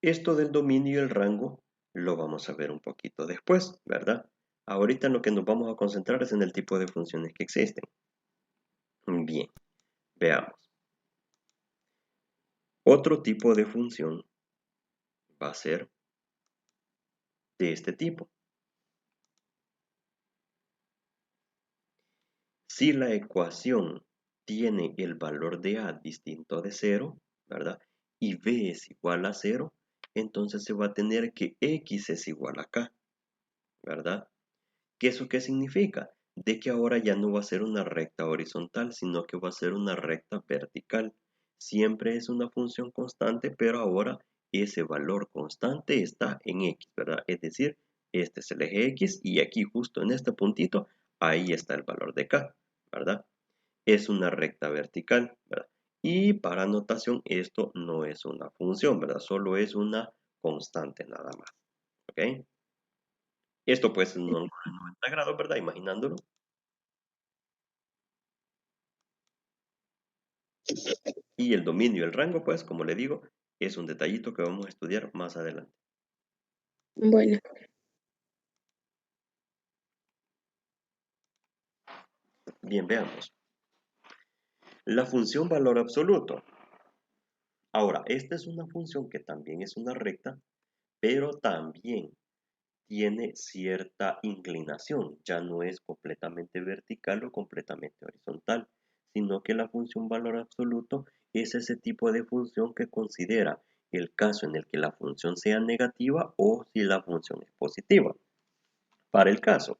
Esto del dominio y el rango lo vamos a ver un poquito después, ¿verdad? Ahorita en lo que nos vamos a concentrar es en el tipo de funciones que existen. Bien, veamos. Otro tipo de función va a ser de este tipo. Si la ecuación tiene el valor de a distinto de 0, ¿verdad? Y b es igual a 0, entonces se va a tener que x es igual a k, ¿verdad? ¿Qué eso qué significa? De que ahora ya no va a ser una recta horizontal, sino que va a ser una recta vertical. Siempre es una función constante, pero ahora ese valor constante está en x, ¿verdad? Es decir, este es el eje x y aquí justo en este puntito, ahí está el valor de k, ¿verdad? Es una recta vertical, ¿verdad? Y para notación esto no es una función, ¿verdad? Solo es una constante nada más, ¿ok? Esto pues es un ángulo de 90 grados, ¿verdad? Imaginándolo. Y el dominio y el rango, pues, como le digo, es un detallito que vamos a estudiar más adelante. Bueno, Bien, veamos. La función valor absoluto. Ahora, esta es una función que también es una recta, pero también tiene cierta inclinación. Ya no es completamente vertical o completamente horizontal, sino que la función valor absoluto es ese tipo de función que considera el caso en el que la función sea negativa o si la función es positiva. Para el caso,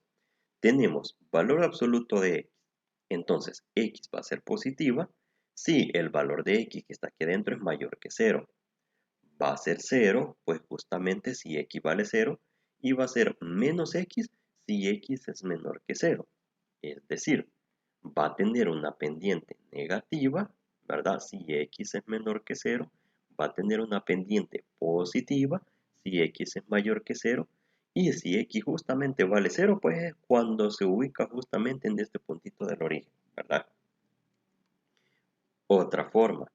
tenemos valor absoluto de x, entonces x va a ser positiva si el valor de x que está aquí adentro es mayor que 0. Va a ser 0, pues justamente si x vale 0, y va a ser menos x si x es menor que 0. Es decir, va a tener una pendiente negativa, ¿verdad? Si x es menor que 0, va a tener una pendiente positiva si x es mayor que 0, y si x justamente vale 0, pues es cuando se ubica justamente en este puntito del origen, ¿verdad? Otra forma,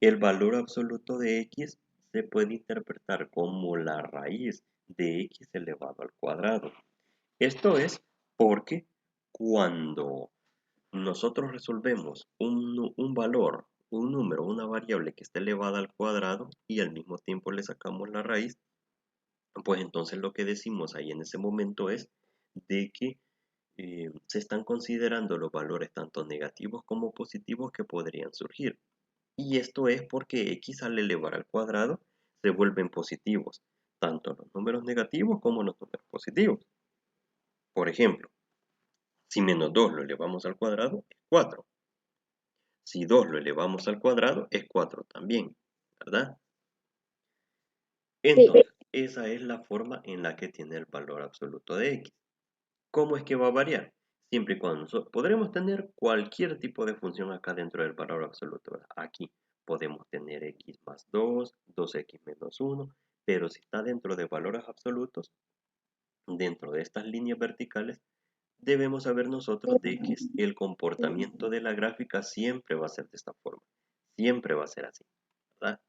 el valor absoluto de x se puede interpretar como la raíz de x elevado al cuadrado. Esto es porque cuando nosotros resolvemos un valor, un número, una variable que esté elevada al cuadrado y al mismo tiempo le sacamos la raíz, pues entonces lo que decimos ahí en ese momento es de que se están considerando los valores tanto negativos como positivos que podrían surgir. Y esto es porque x al elevar al cuadrado se vuelven positivos, tanto los números negativos como los números positivos. Por ejemplo, si menos 2 lo elevamos al cuadrado es 4. Si 2 lo elevamos al cuadrado es 4 también, ¿verdad? sí, Entonces, esa es la forma en la que tiene el valor absoluto de x. ¿Cómo es que va a variar? Siempre y cuando podremos tener cualquier tipo de función acá dentro del valor absoluto, ¿verdad? Aquí podemos tener x más 2, 2x menos 1, pero si está dentro de valores absolutos, dentro de estas líneas verticales, debemos saber nosotros de que el comportamiento de la gráfica siempre va a ser de esta forma. Siempre va a ser así, ¿verdad?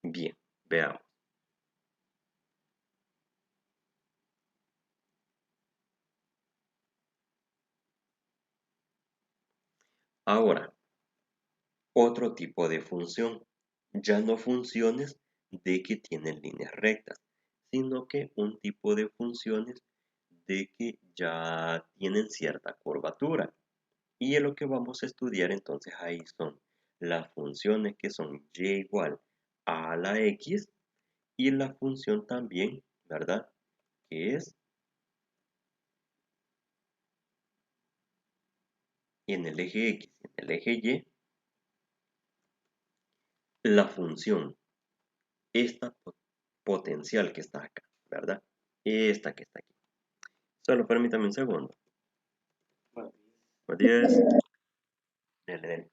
Bien, veamos. Ahora, otro tipo de función. Ya no funciones de que tienen líneas rectas, sino que un tipo de funciones de que ya tienen cierta curvatura. Y lo que vamos a estudiar entonces ahí son las funciones que son y igual a la x y la función también, ¿verdad? Que es en el eje x y en el eje y, la función, esta potencial que está acá, ¿verdad? Esta que está aquí. Solo permítame un segundo. Buenos días. Dele, dele.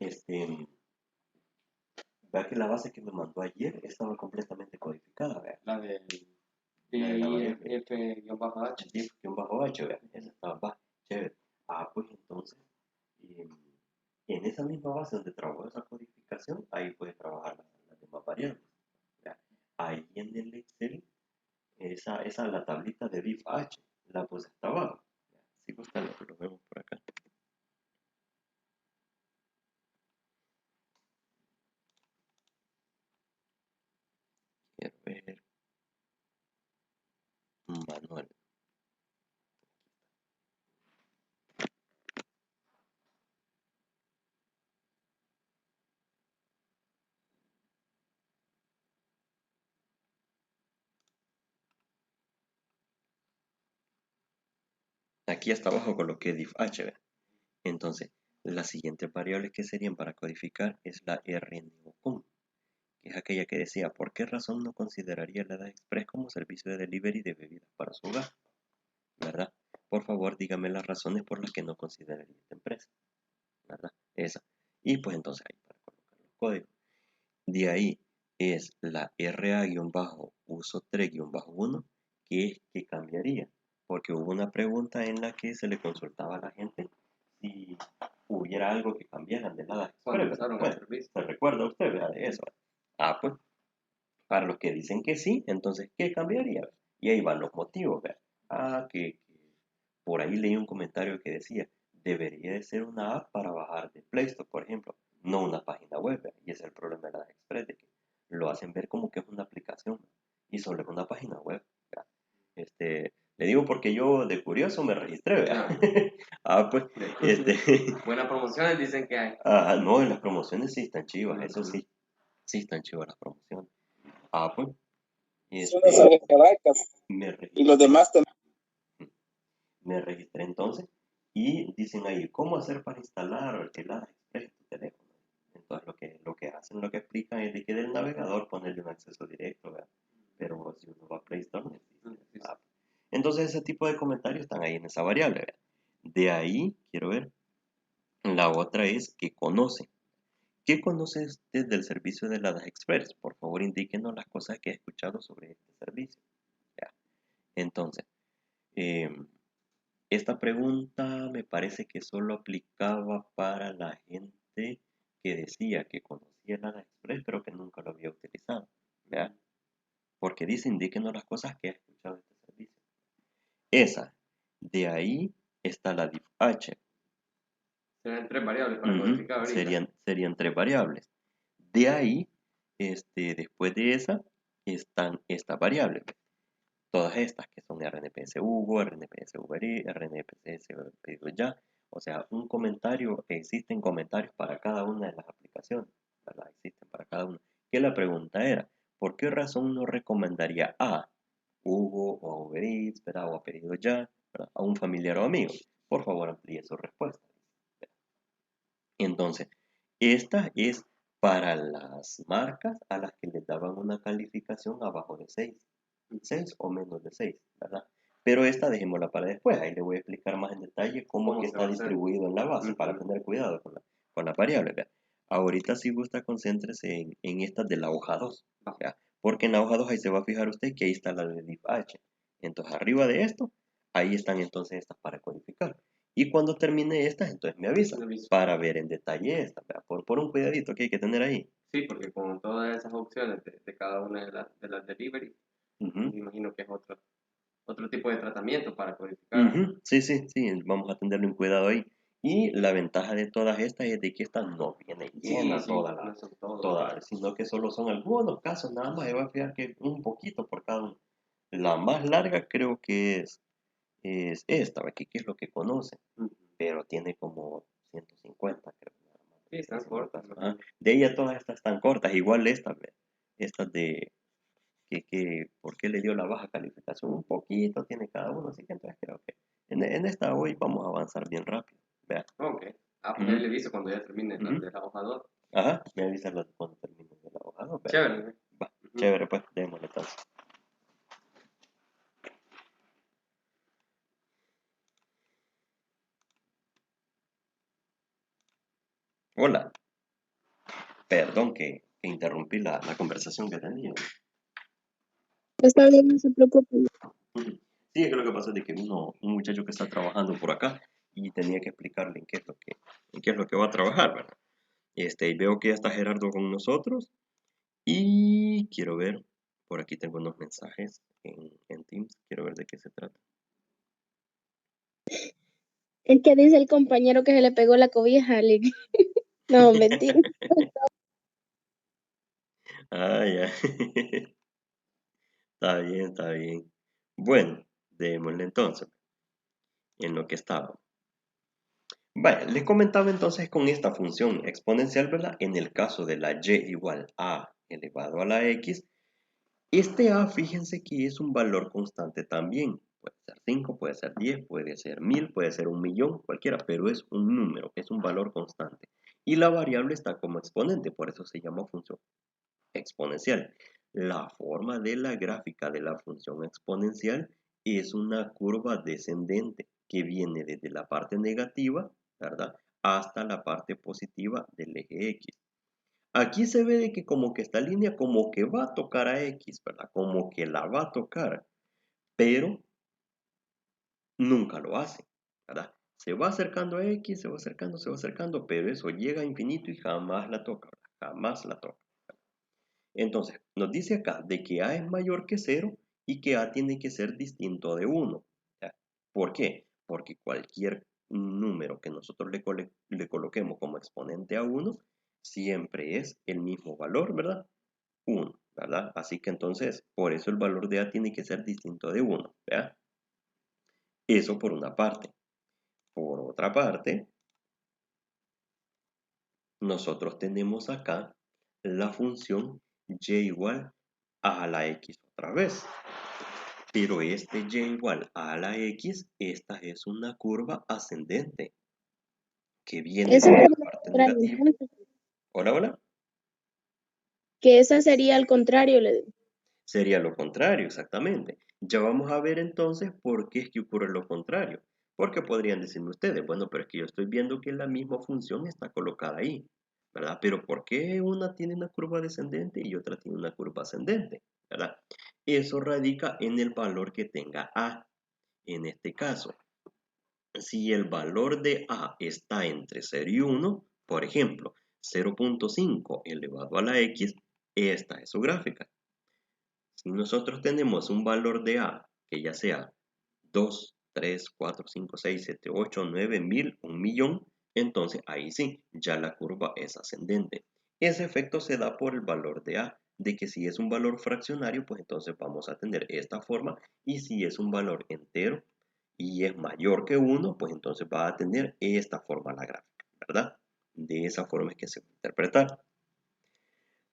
Este, vea que la base que me mandó ayer estaba completamente codificada, vea. La del La de la variable. F-H. If-H, vea. Esa estaba, va, chévere. Ah, pues entonces, base donde trabajó esa codificación, ahí puede trabajar las demás variables. ¿Ya? Ahí en el Excel, esa la tablita de div h, la puse hasta abajo. ¿Ya? Si gusta, lo vemos por acá. Quiero ver. Manual. Aquí hasta abajo coloqué div h. ¿Ve? Entonces, las siguientes variables que serían para codificar es la rneocon, que es aquella que decía, ¿por qué razón no consideraría la Express como servicio de delivery de bebidas para su hogar? ¿Verdad? Por favor, dígame las razones por las que no consideraría esta empresa, ¿verdad? Esa. Y pues entonces ahí para colocar los códigos. De ahí es la RA-uso 3-1, que es que cambiaría, porque hubo una pregunta en la que se le consultaba a la gente si hubiera algo que cambiaran de la Express. Bueno, ¿se recuerda usted, ¿verdad? De eso? Ah, pues, para los que dicen que sí, entonces, ¿qué cambiaría? Y ahí van los motivos, ¿verdad? Ah, que por ahí leí un comentario que decía, debería de ser una app para bajar de Play Store, por ejemplo, no una página web, ¿verdad? Y ese es el problema de las Express, de que lo hacen ver como que es una aplicación, ¿verdad? Y solo es una página web, ¿verdad? Le digo porque yo de curioso me registré, ¿verdad? Ah, pues, Buenas promociones dicen que hay. Ah, no, en las promociones sí están chivas, eso sí, sí están chivas las promociones. Ah, pues, me registré. Y los demás también. Me registré entonces y dicen ahí, ¿cómo hacer para instalar el Express en tu teléfono? Entonces lo que hacen, lo que explican es de que del navegador ponerle un acceso directo, ¿verdad? Pero si uno va a Play Store, no existe esa app. Entonces ese tipo de comentarios están ahí en esa variable, ¿verdad? De ahí, quiero ver, la otra es que conoce. ¿Qué conoce usted del servicio de la Express? Por favor, indíquenos las cosas que ha escuchado sobre este servicio. ¿Ya? Entonces, esta pregunta me parece que solo aplicaba para la gente que decía que conocía el Express, pero que nunca lo había utilizado. ¿Ya? Porque dice, indíquenos las cosas que ha escuchado de este servicio. Esa. De ahí está la div h. Serían tres variables para codificar ahorita. Serían tres variables. De ahí, después de esa, están estas variables. Todas estas que son RNPS Hugo, RNPS Uberi, RNPS pedido ya. O sea, un comentario, existen comentarios para cada una de las aplicaciones, ¿verdad? Existen para cada una. Que la pregunta era, ¿por qué razón no recomendaría a Hugo o a Uber Eats, ¿verdad? O a pedido ya, ¿verdad? A un familiar o amigo? Por favor, amplíe su respuesta. Entonces, esta es para las marcas a las que les daban una calificación abajo de 6. 6 o menos de 6, ¿verdad? Pero esta dejémosla para después. Ahí le voy a explicar más en detalle cómo que está distribuido en la base para tener cuidado con la variable, ¿verdad? Ahorita si gusta concéntrese en estas de la hoja 2, ¿verdad? Porque en la hoja 2 ahí se va a fijar usted que ahí está la de div h. Entonces arriba de esto, ahí están entonces estas para codificar. Y cuando termine estas, entonces me avisa para ver en detalle esta, ¿verdad? Por un cuidadito que hay que tener ahí. Sí, porque con todas esas opciones de cada una de las delivery, me imagino que es otro tipo de tratamiento para codificar. Sí, vamos a tenerlo en cuidado ahí. Y la ventaja de todas estas es de que estas no vienen llenas todas, sino que solo son algunos casos nada más. Se va a fijar que un poquito por cada uno. La más larga creo que es esta, aquí que es lo que conocen, pero tiene como 150, creo. Sí, están cortas. De ella todas estas están cortas, igual estas de ¿por qué le dio la baja calificación? Un poquito tiene cada uno, así que entonces creo que en esta hoy vamos a avanzar bien rápido. Vea. Ok. Ah, pues ahí le aviso cuando ya termine la de la hoja 2. Ajá, me avisas cuando termine de la hoja 2. Chévere. Va, chévere, pues, démosle entonces. Hola, perdón que interrumpí la conversación que tenía. Está bien, no se preocupe. Sí, es que lo que pasa es de que un muchacho que está trabajando por acá y tenía que explicarle en qué es lo que va a trabajar, ¿verdad? Y veo que ya está Gerardo con nosotros. Y quiero ver, por aquí tengo unos mensajes en Teams. Quiero ver de qué se trata. Es que dice el compañero que se le pegó la cobija. No, mentira. Ah, ya. Está bien, está bien. Bueno, démosle entonces, en lo que estaba. Vale, les comentaba entonces con esta función exponencial, ¿verdad? En el caso de la y igual a elevado a la x, este a, fíjense que es un valor constante también. Puede ser 5, puede ser 10, puede ser 1000, puede ser 1.000.000, cualquiera, pero es un número, es un valor constante. Y la variable está como exponente, por eso se llama función exponencial. La forma de la gráfica de la función exponencial es una curva descendente que viene desde la parte negativa, ¿verdad?, hasta la parte positiva del eje X. Aquí se ve de que como que esta línea como que va a tocar a X, ¿verdad? Como que la va a tocar, pero nunca lo hace, ¿verdad? Se va acercando a X, se va acercando, pero eso llega a infinito y jamás la toca, ¿verdad? Jamás la toca. Entonces, nos dice acá de que A es mayor que 0 y que A tiene que ser distinto de 1. ¿Por qué? Porque cualquier número que nosotros le coloquemos como exponente a 1 siempre es el mismo valor, ¿verdad? 1, ¿verdad? Así que entonces, por eso el valor de A tiene que ser distinto de 1, ¿verdad? Eso por una parte. Por otra parte, nosotros tenemos acá la función y igual a la x otra vez. Pero este y igual a la x, esta es una curva ascendente que viene Eso de la sería lo parte contrario, negativa. entonces. Hola, hola. Que esa sería al contrario, le digo. Sería lo contrario, exactamente. Ya vamos a ver entonces por qué es que ocurre lo contrario. Porque podrían decirme ustedes, bueno, pero es que yo estoy viendo que la misma función está colocada ahí, ¿verdad? Pero ¿por qué una tiene una curva descendente y otra tiene una curva ascendente? ¿Verdad? Eso radica en el valor que tenga A. En este caso, si el valor de A está entre 0 y 1, por ejemplo, 0.5 elevado a la x, esta es su gráfica. Si nosotros tenemos un valor de A que ya sea 2, 3, 4, 5, 6, 7, 8, 9, 1000, 1.000.000, entonces ahí sí, ya la curva es ascendente. Ese efecto se da por el valor de A, de que si es un valor fraccionario, pues entonces vamos a tener esta forma, y si es un valor entero y es mayor que 1, pues entonces va a tener esta forma la gráfica, ¿verdad? De esa forma es que se va a interpretar.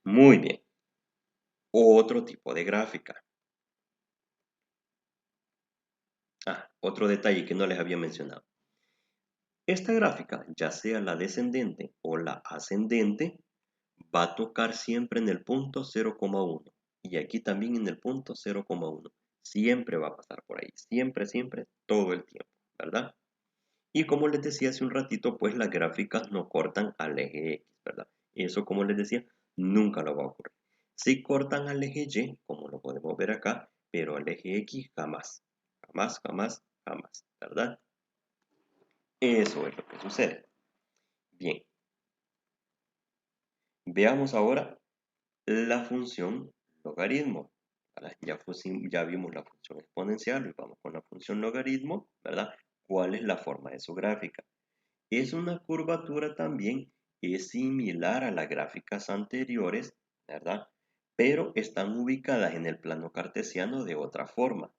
Muy bien. Otro tipo de gráfica. Otro detalle que no les había mencionado. Esta gráfica, ya sea la descendente o la ascendente, va a tocar siempre en el punto 0,1 y aquí también en el punto 0,1. Siempre va a pasar por ahí, siempre, siempre, todo el tiempo, ¿verdad? Y como les decía hace un ratito, pues las gráficas no cortan al eje X, ¿verdad? Eso, como les decía, nunca lo va a ocurrir. Sí cortan al eje Y, como lo podemos ver acá, pero al eje X jamás, jamás, jamás, jamás, ¿verdad? Eso es lo que sucede. Bien, veamos ahora la función logaritmo. Ya vimos la función exponencial y vamos con la función logaritmo, ¿verdad? ¿Cuál es la forma de su gráfica? Es una curvatura también, es similar a las gráficas anteriores, ¿verdad? Pero están ubicadas en el plano cartesiano de otra forma.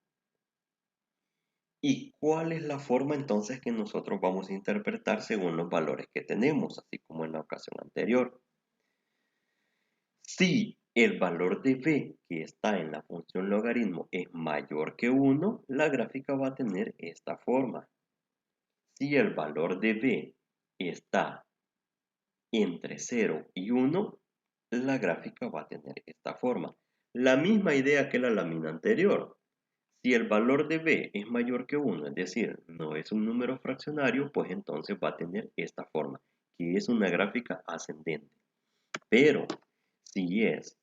¿Y cuál es la forma entonces que nosotros vamos a interpretar según los valores que tenemos, así como en la ocasión anterior? Si el valor de b que está en la función logaritmo es mayor que 1, la gráfica va a tener esta forma. Si el valor de b está entre 0 y 1, la gráfica va a tener esta forma. La misma idea que la lámina anterior. Si el valor de b es mayor que 1, es decir, no es un número fraccionario, pues entonces va a tener esta forma, que es una gráfica ascendente. Pero si es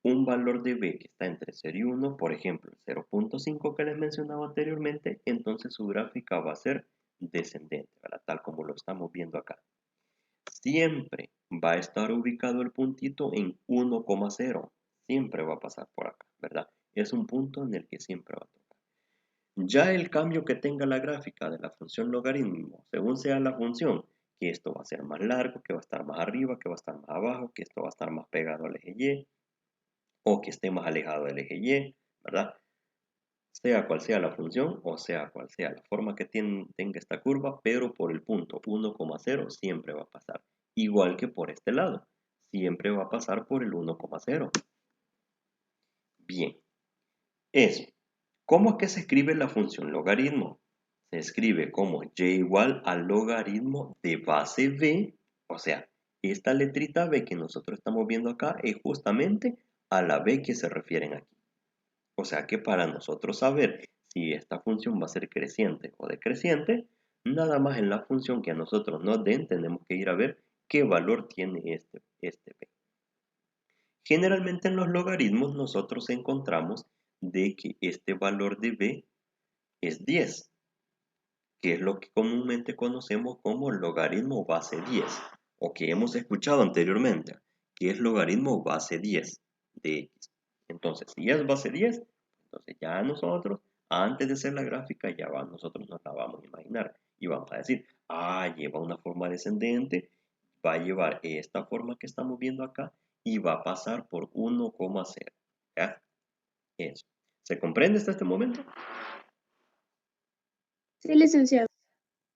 un valor de b que está entre 0 y 1, por ejemplo, 0.5 que les mencionaba anteriormente, entonces su gráfica va a ser descendente, ¿verdad? Tal como lo estamos viendo acá. siempre va a estar ubicado el puntito en 1,0. Siempre va a pasar por acá, ¿verdad? Es un punto en el que siempre va a tocar. Ya el cambio que tenga la gráfica de la función logaritmo, según sea la función, que esto va a ser más largo, que va a estar más arriba, que va a estar más abajo, que esto va a estar más pegado al eje Y, o que esté más alejado del eje Y, ¿verdad? Sea cual sea la función o sea cual sea la forma que tenga esta curva, pero por el punto 1,0 siempre va a pasar. Igual que por este lado, siempre va a pasar por el 1,0. Bien, eso. ¿Cómo es que se escribe la función logaritmo? Se escribe como y igual al logaritmo de base b, o sea, esta letrita b que nosotros estamos viendo acá es justamente a la b que se refieren aquí. O sea que para nosotros saber si esta función va a ser creciente o decreciente, nada más en la función que a nosotros nos den tenemos que ir a ver qué valor tiene este b. Generalmente en los logaritmos nosotros encontramos de que este valor de b es 10, que es lo que comúnmente conocemos como logaritmo base 10, o que hemos escuchado anteriormente, que es logaritmo base 10 de x. Entonces, si es base 10, entonces ya nosotros, antes de hacer la gráfica, nosotros nos la vamos a imaginar y vamos a decir, lleva una forma descendente, va a llevar esta forma que estamos viendo acá y va a pasar por 1,0. ¿Ya? Eso. ¿Se comprende hasta este momento? Sí, licenciado.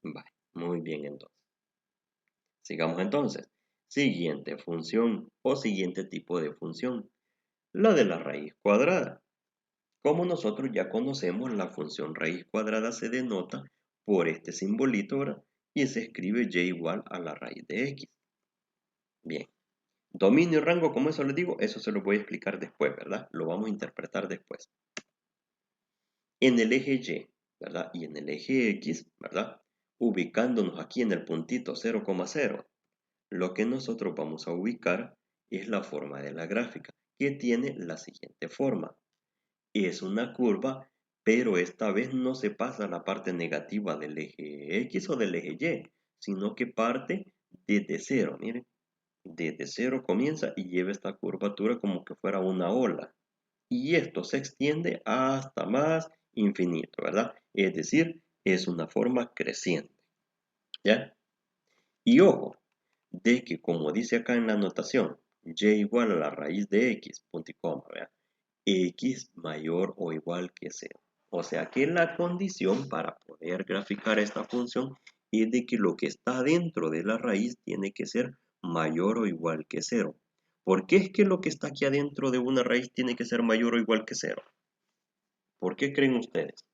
Vale, muy bien entonces. Sigamos entonces. Siguiente función o siguiente tipo de función, la de la raíz cuadrada. Como nosotros ya conocemos, la función raíz cuadrada se denota por este simbolito, ¿verdad? Y se escribe y igual a la raíz de x. Bien. Dominio y rango, como eso les digo, eso se lo voy a explicar después, ¿verdad? Lo vamos a interpretar después. En el eje Y, ¿verdad? Y en el eje X, ¿verdad? Ubicándonos aquí en el puntito 0,0, lo que nosotros vamos a ubicar es la forma de la gráfica, que tiene la siguiente forma. Es una curva, pero esta vez no se pasa a la parte negativa del eje X o del eje Y, sino que parte desde cero, miren. Desde cero comienza y lleva esta curvatura como que fuera una ola. Y esto se extiende hasta más infinito, ¿verdad? Es decir, es una forma creciente, ¿ya? Y ojo, de que como dice acá en la anotación, y igual a la raíz de x, punto y coma, ¿verdad? X mayor o igual que 0. O sea que la condición para poder graficar esta función es de que lo que está dentro de la raíz tiene que ser mayor o igual que 0. ¿Por qué es que lo que está aquí adentro de una raíz tiene que ser mayor o igual que 0? ¿Por qué creen ustedes?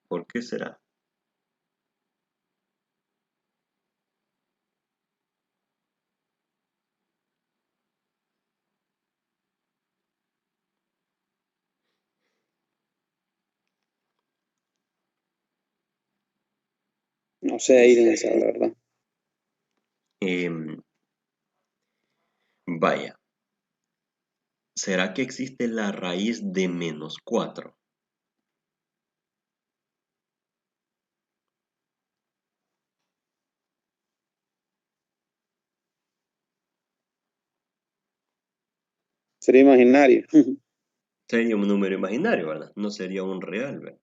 ¿Por qué será? No sé, ahí licenciado, la verdad. Vaya, ¿será que existe la raíz de -4? Sería imaginario. Sería un número imaginario, ¿verdad? No sería un real, ¿verdad?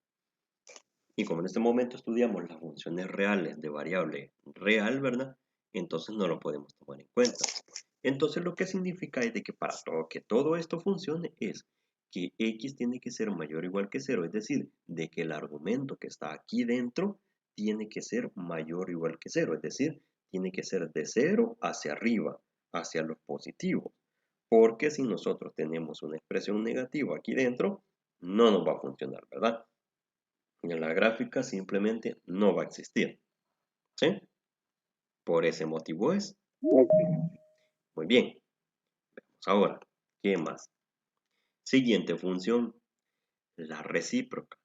Y como en este momento estudiamos las funciones reales de variable real, ¿verdad? Entonces no lo podemos tomar en cuenta. Entonces lo que significa es de que para que todo esto funcione es que x tiene que ser mayor o igual que 0, es decir, de que el argumento que está aquí dentro tiene que ser mayor o igual que 0, es decir, tiene que ser de 0 hacia arriba, hacia los positivos. Porque si nosotros tenemos una expresión negativa aquí dentro, no nos va a funcionar, ¿verdad? En la gráfica simplemente no va a existir. ¿Sí? Por ese motivo es. Ok. Muy bien. Veamos ahora. ¿Qué más? Siguiente función. La recíproca.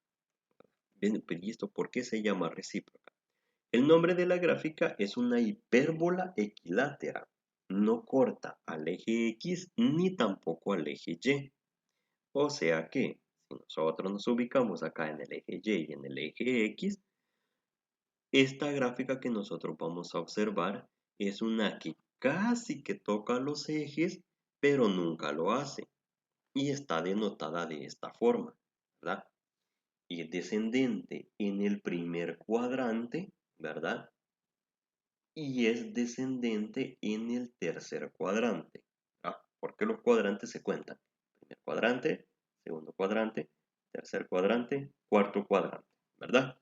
Bien, pero ¿y esto por qué se llama recíproca? El nombre de la gráfica es una hipérbola equilátera. No corta al eje X ni tampoco al eje Y. O sea que, si nosotros nos ubicamos acá en el eje Y y en el eje X, esta gráfica que nosotros vamos a observar es una que casi que toca los ejes, pero nunca lo hace. Y está denotada de esta forma, ¿verdad? Y es descendente en el primer cuadrante, ¿verdad? Y es descendente en el tercer cuadrante. Porque los cuadrantes se cuentan. Primer cuadrante, segundo cuadrante, tercer cuadrante, cuarto cuadrante, ¿verdad?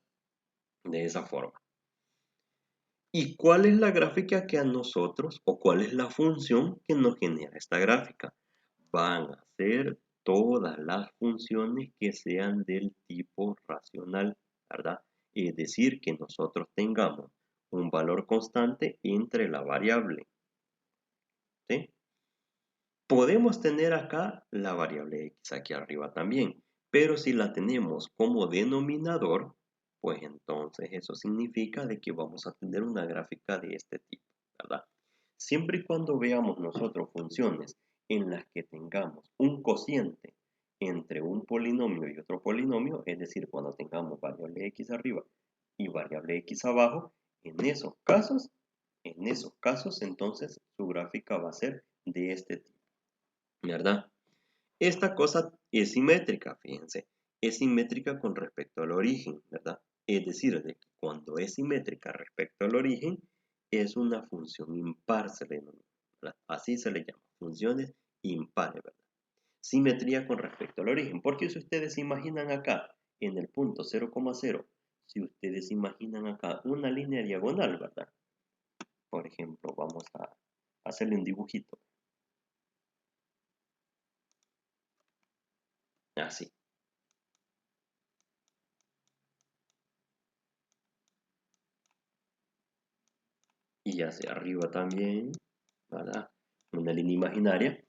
De esa forma. ¿Y cuál es la gráfica que a nosotros, o cuál es la función que nos genera esta gráfica? Van a ser todas las funciones que sean del tipo racional, ¿verdad? Es decir, que nosotros tengamos un valor constante entre la variable, ¿sí? Podemos tener acá la variable x aquí arriba también, pero si la tenemos como denominador, pues entonces eso significa de que vamos a tener una gráfica de este tipo, ¿verdad? Siempre y cuando veamos nosotros funciones en las que tengamos un cociente entre un polinomio y otro polinomio, es decir, cuando tengamos variable x arriba y variable x abajo, en esos casos entonces su gráfica va a ser de este tipo, ¿verdad? Esta cosa es simétrica, fíjense, es simétrica con respecto al origen, ¿verdad? Es decir, de que cuando es simétrica respecto al origen, es una función impar, se le denomina, ¿verdad? Así se le llama, funciones impares, ¿verdad? Simetría con respecto al origen, porque si ustedes se imaginan acá, en el punto 0,0, si ustedes imaginan acá una línea diagonal, ¿verdad? Por ejemplo, vamos a hacerle un dibujito. Así. Y hacia arriba también, ¿verdad? Una línea imaginaria,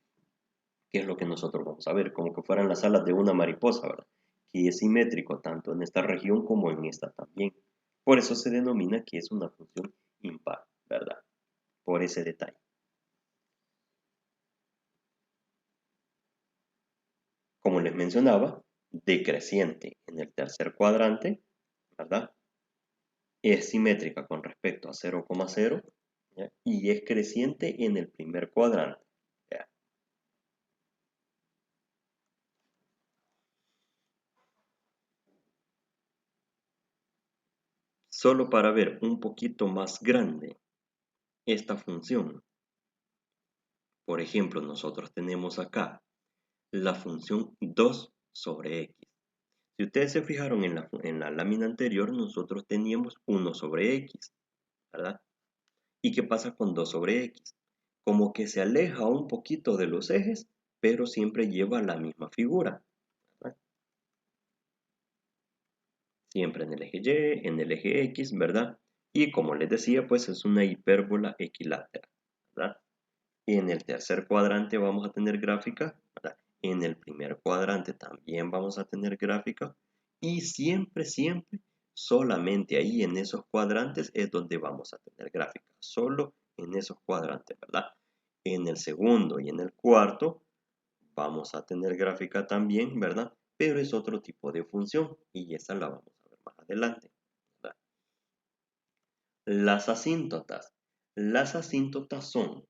que es lo que nosotros vamos a ver, como que fueran las alas de una mariposa, ¿verdad? Que es simétrico tanto en esta región como en esta también. Por eso se denomina que es una función impar, ¿verdad? Por ese detalle. Como les mencionaba, decreciente en el tercer cuadrante, ¿verdad? Es simétrica con respecto a 0,0, ¿ya? Y es creciente en el primer cuadrante, ¿ya? Solo para ver un poquito más grande esta función. Por ejemplo, nosotros tenemos acá la función 2 sobre x. Si ustedes se fijaron en la lámina anterior, nosotros teníamos 1 sobre x, ¿verdad? ¿Y qué pasa con 2 sobre x? Como que se aleja un poquito de los ejes, pero siempre lleva la misma figura, ¿verdad? Siempre en el eje y, en el eje x, ¿verdad? Y como les decía, pues es una hipérbola equilátera, ¿verdad? En el tercer cuadrante vamos a tener gráfica, ¿verdad? En el primer cuadrante también vamos a tener gráfica. Y siempre, solamente ahí en esos cuadrantes es donde vamos a tener gráfica. Solo en esos cuadrantes, ¿verdad? En el segundo y en el cuarto vamos a tener gráfica también, ¿verdad? Pero es otro tipo de función y esa la vamos a ver más adelante, ¿verdad? Las asíntotas. Las asíntotas son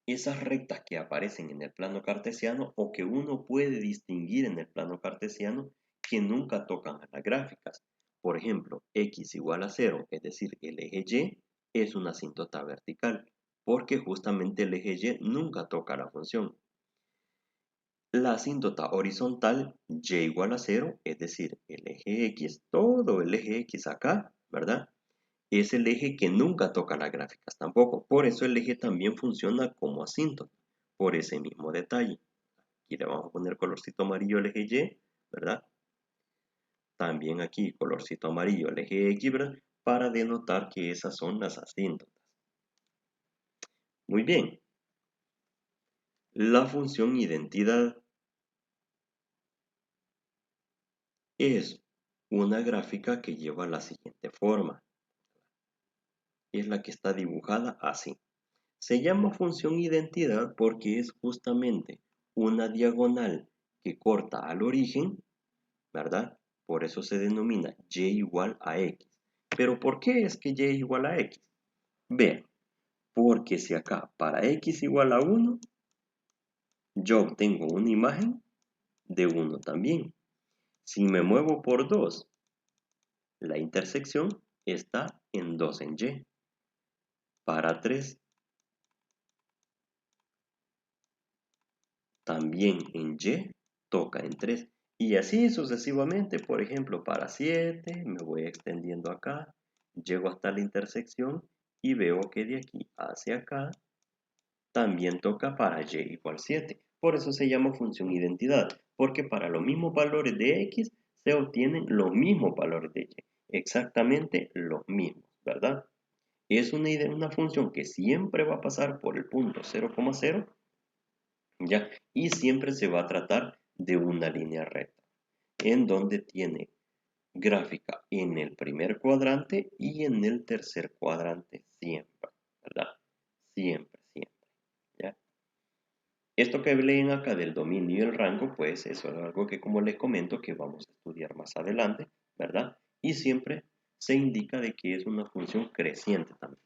esas rectas que aparecen en el plano cartesiano o que uno puede distinguir en el plano cartesiano que nunca tocan a las gráficas. Por ejemplo, x igual a 0, es decir, el eje y, es una asíntota vertical, porque justamente el eje y nunca toca la función. La asíntota horizontal, y igual a 0, es decir, el eje x, todo el eje x acá, ¿verdad? Es el eje que nunca toca las gráficas tampoco. Por eso el eje también funciona como asíntota, por ese mismo detalle. Aquí le vamos a poner colorcito amarillo al eje y, ¿verdad? También aquí colorcito amarillo al eje x, ¿verdad? Para denotar que esas son las asíntotas. Muy bien. La función identidad es una gráfica que lleva la siguiente forma. Es la que está dibujada así. Se llama función identidad porque es justamente una diagonal que corta al origen, ¿verdad? Por eso se denomina y igual a x. ¿Pero por qué es que y igual a x? Vean, porque si acá para x igual a 1, yo obtengo una imagen de 1 también. Si me muevo por 2, la intersección está en 2 en y. Para 3, también en y toca en 3. Y así sucesivamente, por ejemplo, para 7 me voy extendiendo acá, llego hasta la intersección y veo que de aquí hacia acá también toca para y igual 7. Por eso se llama función identidad, porque para los mismos valores de x se obtienen los mismos valores de y, exactamente los mismos, ¿verdad? Es una función que siempre va a pasar por el punto 0,0, ¿ya? Y siempre se va a tratar de una línea recta, en donde tiene gráfica en el primer cuadrante y en el tercer cuadrante siempre, ¿verdad? Siempre, ¿ya? Esto que leen acá del dominio y el rango, pues eso es algo que, como les comento, que vamos a estudiar más adelante, ¿verdad? Y siempre se indica de que es una función creciente también.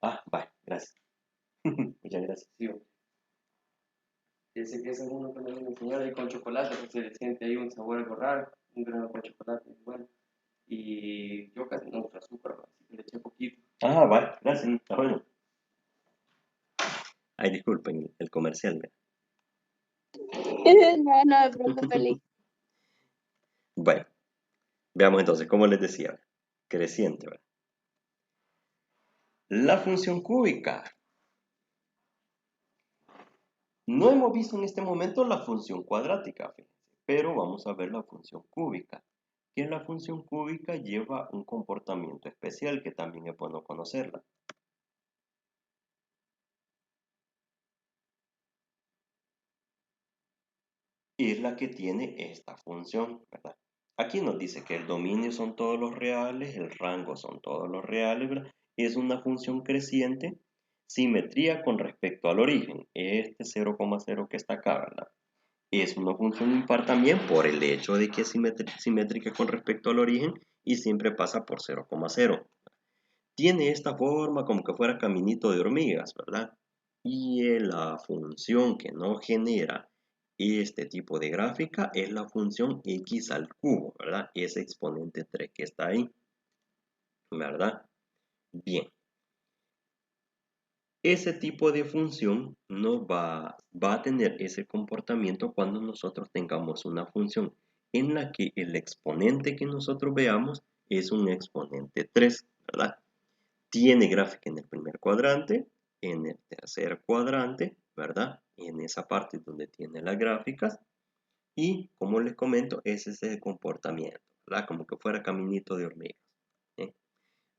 Ah, vale, gracias. Muchas gracias. Sí, dice que ese es uno que me enseñaron ahí con chocolate, que se le siente ahí un sabor algo raro, un grano con chocolate, bueno. Y yo casi no uso azúcar, así que le eché poquito. Ah, vale, gracias, está bueno. Ay, disculpen, el comercial. No, no me preocupe, Lee. Bueno, veamos entonces, como les decía, creciente, ¿verdad? La función cúbica. No hemos visto en este momento la función cuadrática, fíjense, pero vamos a ver la función cúbica. Que la función cúbica lleva un comportamiento especial que también es bueno conocerla. Es la que tiene esta función, ¿verdad? Aquí nos dice que el dominio son todos los reales, el rango son todos los reales, ¿verdad? Es una función creciente, simetría con respecto al origen, este 0,0 que está acá, ¿verdad? Es una función impar también por el hecho de que es simétrica con respecto al origen y siempre pasa por 0,0. Tiene esta forma como que fuera caminito de hormigas, ¿verdad? Y la función que no genera este tipo de gráfica es la función x al cubo, ¿verdad? Ese exponente 3 que está ahí, ¿verdad? Bien. Ese tipo de función no va a tener ese comportamiento cuando nosotros tengamos una función en la que el exponente que nosotros veamos es un exponente 3, ¿verdad? Tiene gráfica en el primer cuadrante, en el tercer cuadrante, ¿verdad? En esa parte donde tiene las gráficas. Y, como les comento, ese es el comportamiento, ¿verdad? Como que fuera caminito de hormigas. ¿Eh?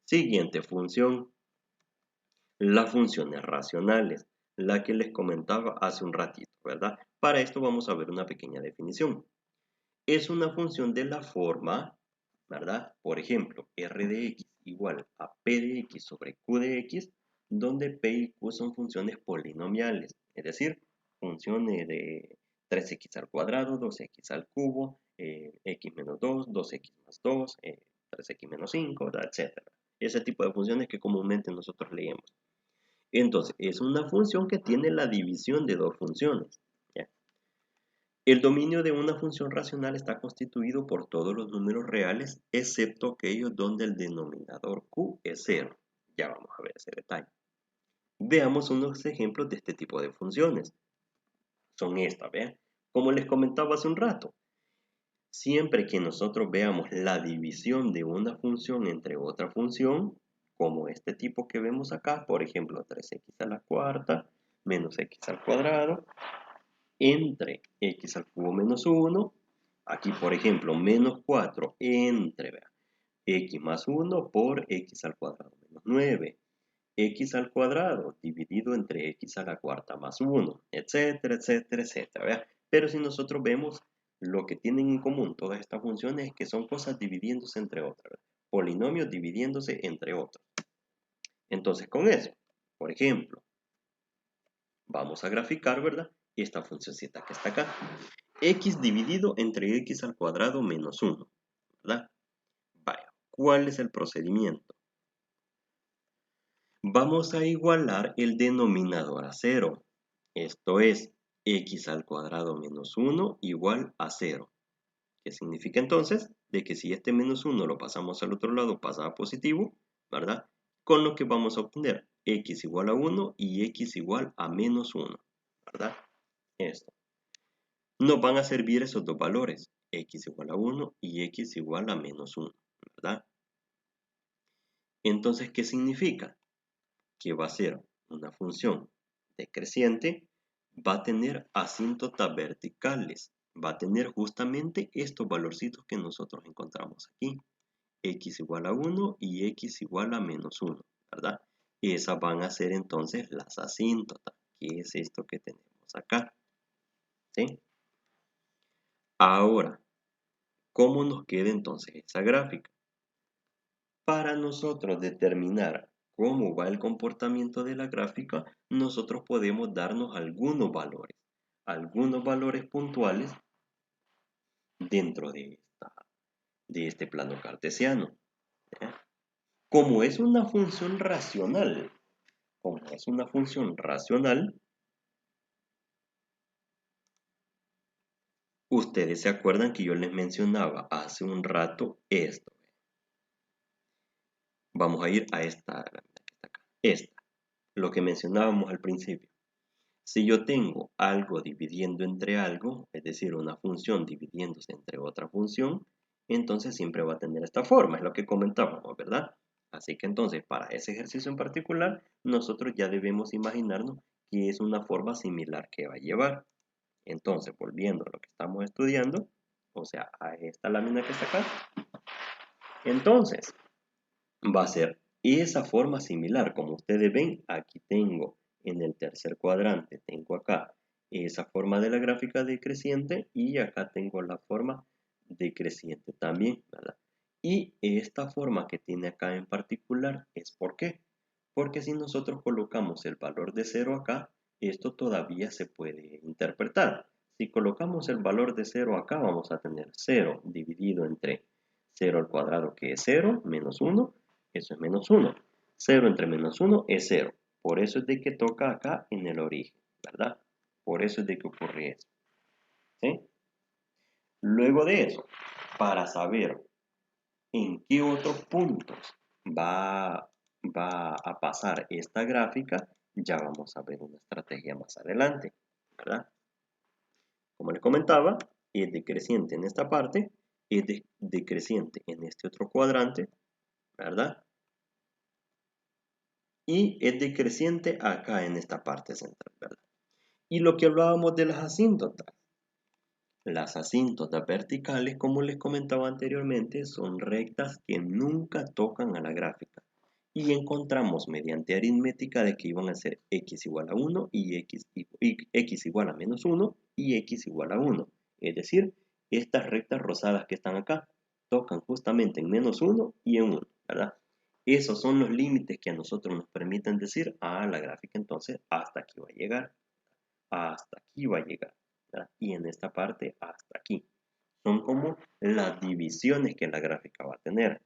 Siguiente función. Las funciones racionales, la que les comentaba hace un ratito, ¿verdad? Para esto vamos a ver una pequeña definición. Es una función de la forma, ¿verdad? Por ejemplo, r de x igual a p de x sobre q de x, donde p y q son funciones polinomiales, es decir, funciones de 3x al cuadrado, 2x al cubo, x menos 2, 2x más 2, 3x menos 5, etc. Ese tipo de funciones que comúnmente nosotros leemos. Entonces, es una función que tiene la división de dos funciones. ¿Ya? El dominio de una función racional está constituido por todos los números reales, excepto aquellos donde el denominador q es 0. Ya vamos a ver ese detalle. Veamos unos ejemplos de este tipo de funciones. Son estas, ¿vean? Como les comentaba hace un rato, siempre que nosotros veamos la división de una función entre otra función, como este tipo que vemos acá, por ejemplo, 3x a la cuarta menos x al cuadrado, entre x al cubo menos 1, aquí por ejemplo, menos 4 entre x más 1 por x al cuadrado menos 9, x al cuadrado dividido entre x a la cuarta más 1, etcétera, etcétera, etcétera. ¿Vea? Pero si nosotros vemos lo que tienen en común todas estas funciones es que son cosas dividiéndose entre otras, ¿verdad? Polinomios dividiéndose entre otros. Entonces con eso, por ejemplo, vamos a graficar, ¿verdad? Esta funcioncita que está acá. X dividido entre x al cuadrado menos 1, ¿verdad? Vaya, ¿cuál es el procedimiento? Vamos a igualar el denominador a 0. Esto es, x al cuadrado menos 1 igual a 0. ¿Qué significa entonces? De que si este menos 1 lo pasamos al otro lado, pasa a positivo, ¿verdad? Con lo que vamos a obtener x igual a 1 y x igual a menos 1, ¿verdad? Esto. Nos van a servir esos dos valores, x igual a 1 y x igual a menos 1, ¿verdad? Entonces, ¿qué significa? Que va a ser una función decreciente, va a tener asíntotas verticales, va a tener justamente estos valorcitos que nosotros encontramos aquí, x igual a 1 y x igual a menos 1, ¿verdad? Esas van a ser entonces las asíntotas, que es esto que tenemos acá, ¿sí? Ahora, ¿cómo nos queda entonces esa gráfica? Para nosotros determinar cómo va el comportamiento de la gráfica, nosotros podemos darnos algunos valores puntuales dentro de este plano cartesiano. Como es una función racional, ustedes se acuerdan que yo les mencionaba hace un rato esto. Vamos a ir a esta, lo que mencionábamos al principio. Si yo tengo algo dividiendo entre algo, es decir, una función dividiéndose entre otra función, entonces siempre va a tener esta forma, es lo que comentábamos, ¿verdad? Así que entonces, para ese ejercicio en particular, nosotros ya debemos imaginarnos que es una forma similar que va a llevar. Entonces, volviendo a lo que estamos estudiando, o sea, a esta lámina que está acá, entonces, va a ser esa forma similar. Como ustedes ven, aquí tengo en el tercer cuadrante, tengo acá esa forma de la gráfica decreciente y acá tengo la forma decreciente también, ¿verdad? Y esta forma que tiene acá en particular es ¿por qué? Porque si nosotros colocamos el valor de 0 acá, esto todavía se puede interpretar. Si colocamos el valor de 0 acá, vamos a tener 0 dividido entre 0 al cuadrado, que es 0, menos 1, eso es menos 1. 0 entre menos 1 es 0. Por eso es de que toca acá en el origen, ¿verdad? Por eso es de que ocurre eso. ¿Sí? Luego de eso, para saber en qué otros puntos va a pasar esta gráfica, ya vamos a ver una estrategia más adelante, ¿verdad? Como les comentaba, es decreciente en esta parte, es decreciente en este otro cuadrante, ¿verdad? Y es decreciente acá en esta parte central, ¿verdad? Y lo que hablábamos de las asíntotas. Las asíntotas verticales, como les comentaba anteriormente, son rectas que nunca tocan a la gráfica. Y encontramos mediante aritmética de que iban a ser x igual a 1 y x igual a menos 1 y x igual a 1. Es decir, estas rectas rosadas que están acá tocan justamente en menos 1 y en 1, ¿verdad? Esos son los límites que a nosotros nos permiten decir, la gráfica entonces hasta aquí va a llegar, hasta aquí va a llegar, ¿verdad? Y en esta parte hasta aquí. Son como las divisiones que la gráfica va a tener.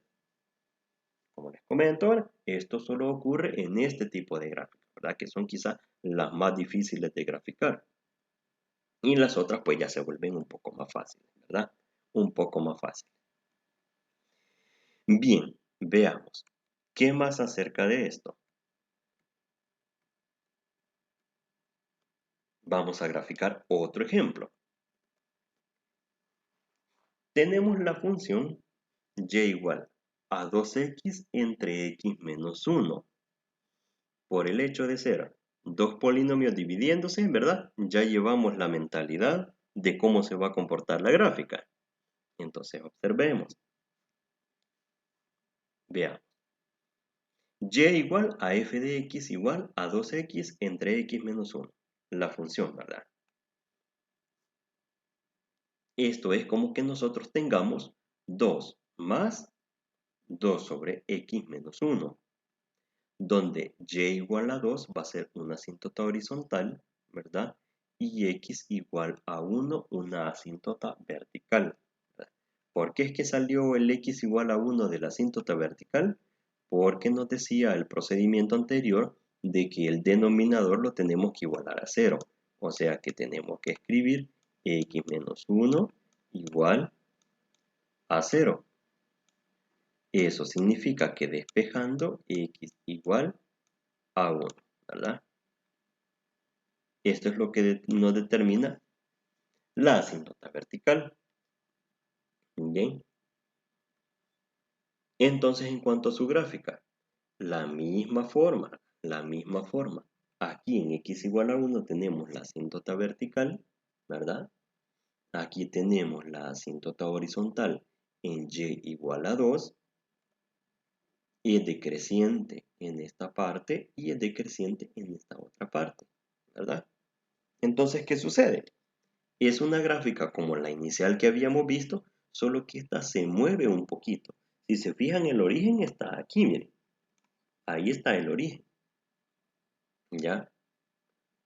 Como les comento ahora, esto solo ocurre en este tipo de gráficas, ¿verdad? Que son quizás las más difíciles de graficar. Y las otras pues ya se vuelven un poco más fáciles, ¿verdad? Un poco más fáciles. Bien, veamos. ¿Qué más acerca de esto? Vamos a graficar otro ejemplo. Tenemos la función y igual a 2x entre x menos 1. Por el hecho de ser dos polinomios dividiéndose, ¿verdad? Ya llevamos la mentalidad de cómo se va a comportar la gráfica. Entonces observemos. Veamos. y igual a f de x igual a 2x entre x menos 1. La función, ¿verdad? Esto es como que nosotros tengamos 2 más 2 sobre x menos 1, donde y igual a 2 va a ser una asíntota horizontal, ¿verdad? Y x igual a 1, una asíntota vertical, ¿verdad? ¿Por qué es que salió el x igual a 1 de la asíntota vertical? Porque nos decía el procedimiento anterior de que el denominador lo tenemos que igualar a 0. O sea que tenemos que escribir x menos 1 igual a 0. Eso significa que despejando x igual a 1, ¿verdad? Esto es lo que nos determina la asíntota vertical. Bien. Entonces, en cuanto a su gráfica, la misma forma. Aquí en x igual a 1 tenemos la asíntota vertical, ¿verdad? Aquí tenemos la asíntota horizontal en y igual a 2. Y es decreciente en esta parte y es decreciente en esta otra parte, ¿verdad? Entonces, ¿qué sucede? Es una gráfica como la inicial que habíamos visto, solo que esta se mueve un poquito. Si se fijan, el origen está aquí, miren. Ahí está el origen, ¿ya?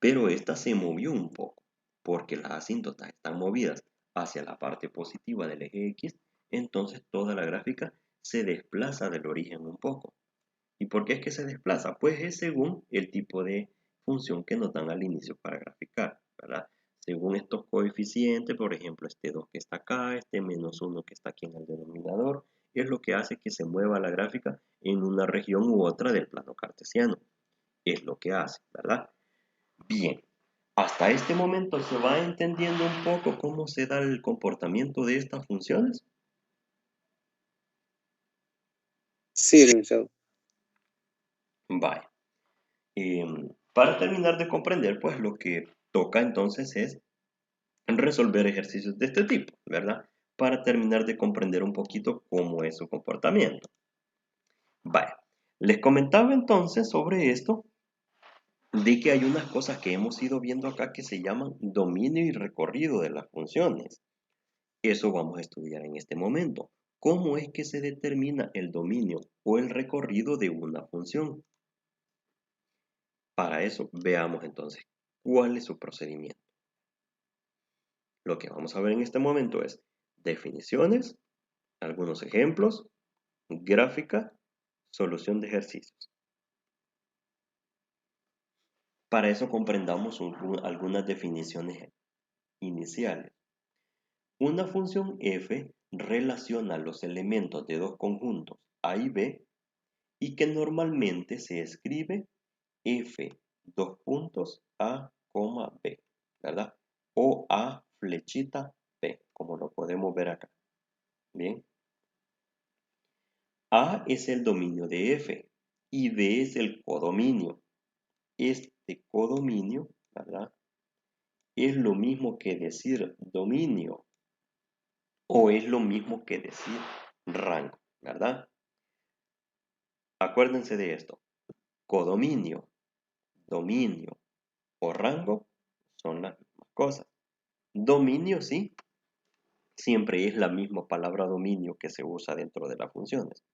Pero esta se movió un poco, porque las asíntotas están movidas hacia la parte positiva del eje X, entonces toda la gráfica se desplaza del origen un poco. ¿Y por qué es que se desplaza? Pues es según el tipo de función que nos dan al inicio para graficar, ¿verdad? Según estos coeficientes, por ejemplo, este 2 que está acá, este menos 1 que está aquí en el denominador, es lo que hace que se mueva la gráfica en una región u otra del plano cartesiano. Es lo que hace, ¿verdad? Bien, hasta este momento se va entendiendo un poco cómo se da el comportamiento de estas funciones. Sí, licenciado. Vale. Para terminar de comprender, pues lo que toca entonces es resolver ejercicios de este tipo, ¿verdad? Para terminar de comprender un poquito cómo es su comportamiento. Vale, les comentaba entonces sobre esto, de que hay unas cosas que hemos ido viendo acá que se llaman dominio y recorrido de las funciones. Eso vamos a estudiar en este momento. ¿Cómo es que se determina el dominio o el recorrido de una función? Para eso, veamos entonces cuál es su procedimiento. Lo que vamos a ver en este momento es definiciones, algunos ejemplos, gráfica, solución de ejercicios. Para eso comprendamos algunas definiciones iniciales. Una función f relaciona los elementos de dos conjuntos A y B y que normalmente se escribe f dos puntos A, B, ¿verdad? O A flechita B, como lo podemos ver acá. Bien. A es el dominio de f y B es el codominio. Este codominio, ¿verdad? Es lo mismo que decir dominio o es lo mismo que decir rango, ¿verdad? Acuérdense de esto. Codominio, dominio o rango son las mismas cosas. Dominio, sí, siempre es la misma palabra dominio que se usa dentro de las funciones.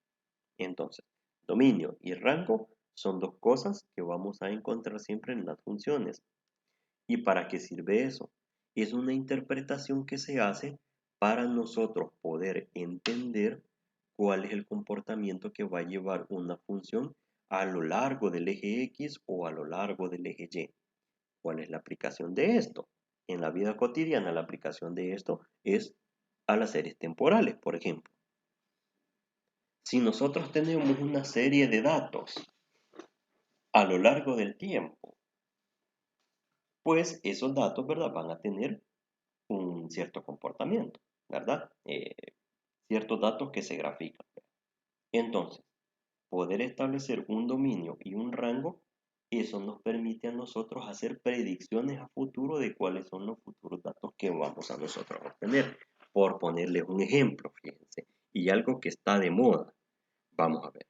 Entonces, dominio y rango son dos cosas que vamos a encontrar siempre en las funciones. ¿Y para qué sirve eso? Es una interpretación que se hace para nosotros poder entender cuál es el comportamiento que va a llevar una función a lo largo del eje X o a lo largo del eje Y. ¿Cuál es la aplicación de esto? En la vida cotidiana la aplicación de esto es a las series temporales, por ejemplo. Si nosotros tenemos una serie de datos a lo largo del tiempo, pues esos datos, ¿verdad?, van a tener un cierto comportamiento, ¿verdad? Ciertos datos que se grafican. Entonces, poder establecer un dominio y un rango, eso nos permite a nosotros hacer predicciones a futuro de cuáles son los futuros datos que vamos a nosotros obtener. Por ponerles un ejemplo, fíjense, y algo que está de moda. Vamos a ver.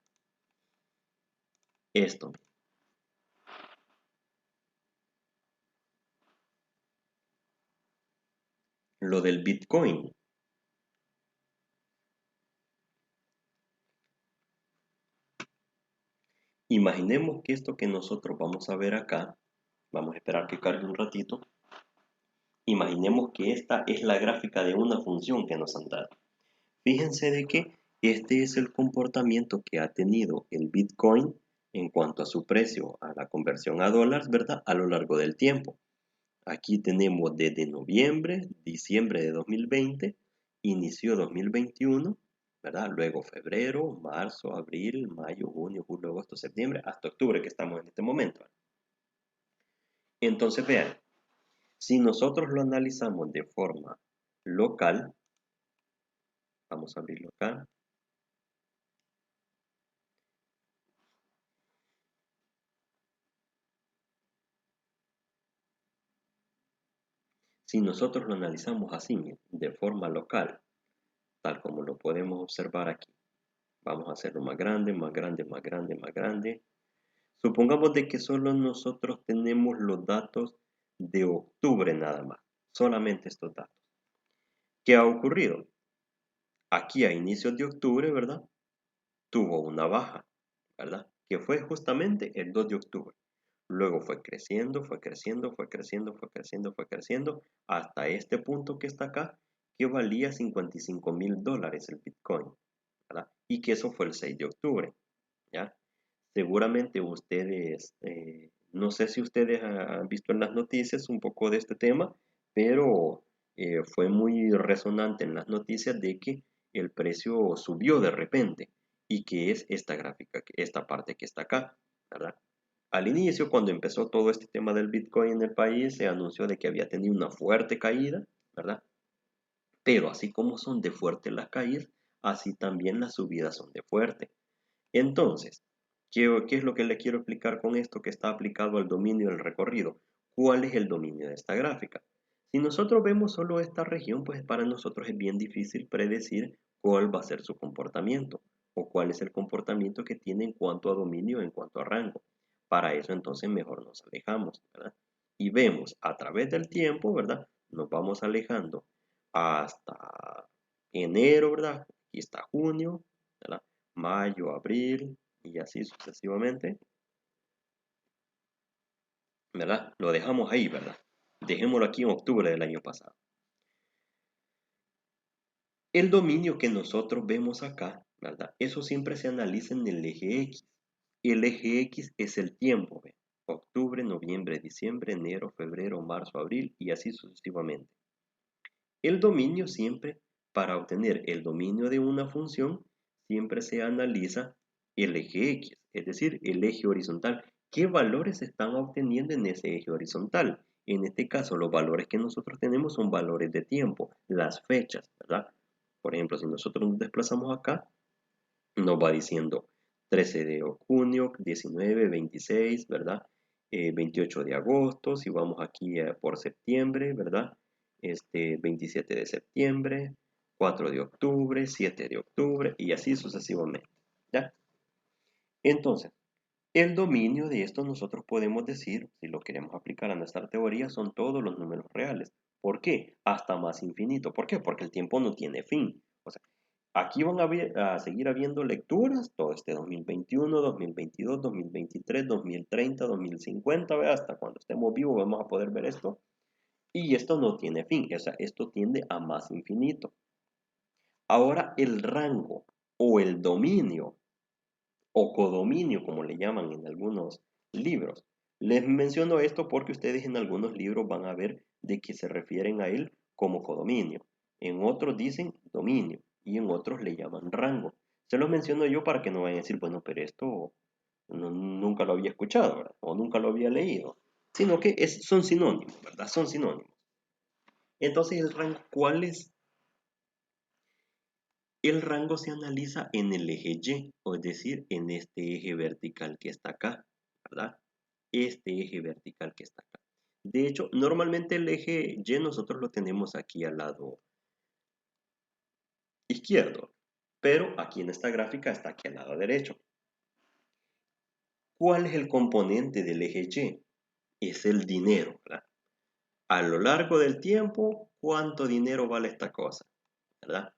Esto. Lo del Bitcoin. Imaginemos que esto que nosotros vamos a ver acá, vamos a esperar que cargue un ratito. Imaginemos que esta es la gráfica de una función que nos han dado. Fíjense de que este es el comportamiento que ha tenido el Bitcoin en cuanto a su precio, a la conversión a dólares, ¿verdad? A lo largo del tiempo. Aquí tenemos desde noviembre, diciembre de 2020, inició 2021, ¿verdad? Luego febrero, marzo, abril, mayo, junio, julio, agosto, septiembre, hasta octubre que estamos en este momento. Entonces vean, si nosotros lo analizamos de forma local, vamos a abrirlo acá. Si nosotros lo analizamos así, de forma local, tal como lo podemos observar aquí, vamos a hacerlo más grande, más grande, más grande, más grande. Supongamos de que solo nosotros tenemos los datos de octubre nada más, solamente estos datos. ¿Qué ha ocurrido? Aquí a inicios de octubre, ¿verdad? Tuvo una baja, ¿verdad? Que fue justamente el 2 de octubre. Luego fue creciendo, fue creciendo, fue creciendo, fue creciendo, fue creciendo, hasta este punto que está acá, que valía $55,000 el Bitcoin, ¿verdad? Y que eso fue el 6 de octubre, ¿ya? Seguramente ustedes, no sé si ustedes han visto en las noticias un poco de este tema, pero fue muy resonante en las noticias de que el precio subió de repente y que es esta gráfica, esta parte que está acá, ¿verdad? Al inicio, cuando empezó todo este tema del Bitcoin en el país, se anunció de que había tenido una fuerte caída, ¿verdad? Pero así como son de fuerte las caídas, así también las subidas son de fuerte. Entonces, ¿qué es lo que le quiero explicar con esto que está aplicado al dominio del recorrido? ¿Cuál es el dominio de esta gráfica? Si nosotros vemos solo esta región, pues para nosotros es bien difícil predecir cuál va a ser su comportamiento o cuál es el comportamiento que tiene en cuanto a dominio, en cuanto a rango. Para eso entonces mejor nos alejamos, ¿verdad? Y vemos a través del tiempo, ¿verdad? Nos vamos alejando hasta enero, ¿verdad? Aquí está junio, ¿verdad? Mayo, abril y así sucesivamente, ¿verdad? Lo dejamos ahí, ¿verdad? Dejémoslo aquí en octubre del año pasado. El dominio que nosotros vemos acá, ¿verdad? Eso siempre se analiza en el eje X. El eje X es el tiempo, ¿ve? Octubre, noviembre, diciembre, enero, febrero, marzo, abril y así sucesivamente. El dominio siempre, para obtener el dominio de una función, siempre se analiza el eje X, es decir, el eje horizontal. ¿Qué valores se están obteniendo en ese eje horizontal? En este caso, los valores que nosotros tenemos son valores de tiempo, las fechas, ¿verdad? Por ejemplo, si nosotros nos desplazamos acá, nos va diciendo 13 de junio, 19, 26, ¿verdad? 28 de agosto, si vamos aquí por septiembre, ¿verdad? 27 de septiembre, 4 de octubre, 7 de octubre y así sucesivamente, ¿ya? Entonces, el dominio de esto nosotros podemos decir, si lo queremos aplicar a nuestra teoría, son todos los números reales. ¿Por qué? Hasta más infinito. ¿Por qué? Porque el tiempo no tiene fin. O sea, aquí van a seguir habiendo lecturas todo este 2021, 2022, 2023, 2030, 2050, ¿ve? Hasta cuando estemos vivos vamos a poder ver esto. Y esto no tiene fin, o sea, esto tiende a más infinito. Ahora el rango o el dominio o codominio, como le llaman en algunos libros. Les menciono esto porque ustedes en algunos libros van a ver de que se refieren a él como codominio. En otros dicen dominio y en otros le llaman rango. Se los menciono yo para que no vayan a decir, bueno, pero esto nunca lo había escuchado, ¿verdad? O nunca lo había leído. Sino que son sinónimos, ¿verdad? Son sinónimos. Entonces, ¿el rango cuál es? El rango se analiza en el eje Y, o es decir, en este eje vertical que está acá, ¿verdad? Este eje vertical que está acá. De hecho, normalmente el eje Y nosotros lo tenemos aquí al lado izquierdo, pero aquí en esta gráfica está aquí al lado derecho. ¿Cuál es el componente del eje Y? Es el dinero, ¿verdad? A lo largo del tiempo, ¿cuánto dinero vale esta cosa? ¿Verdad?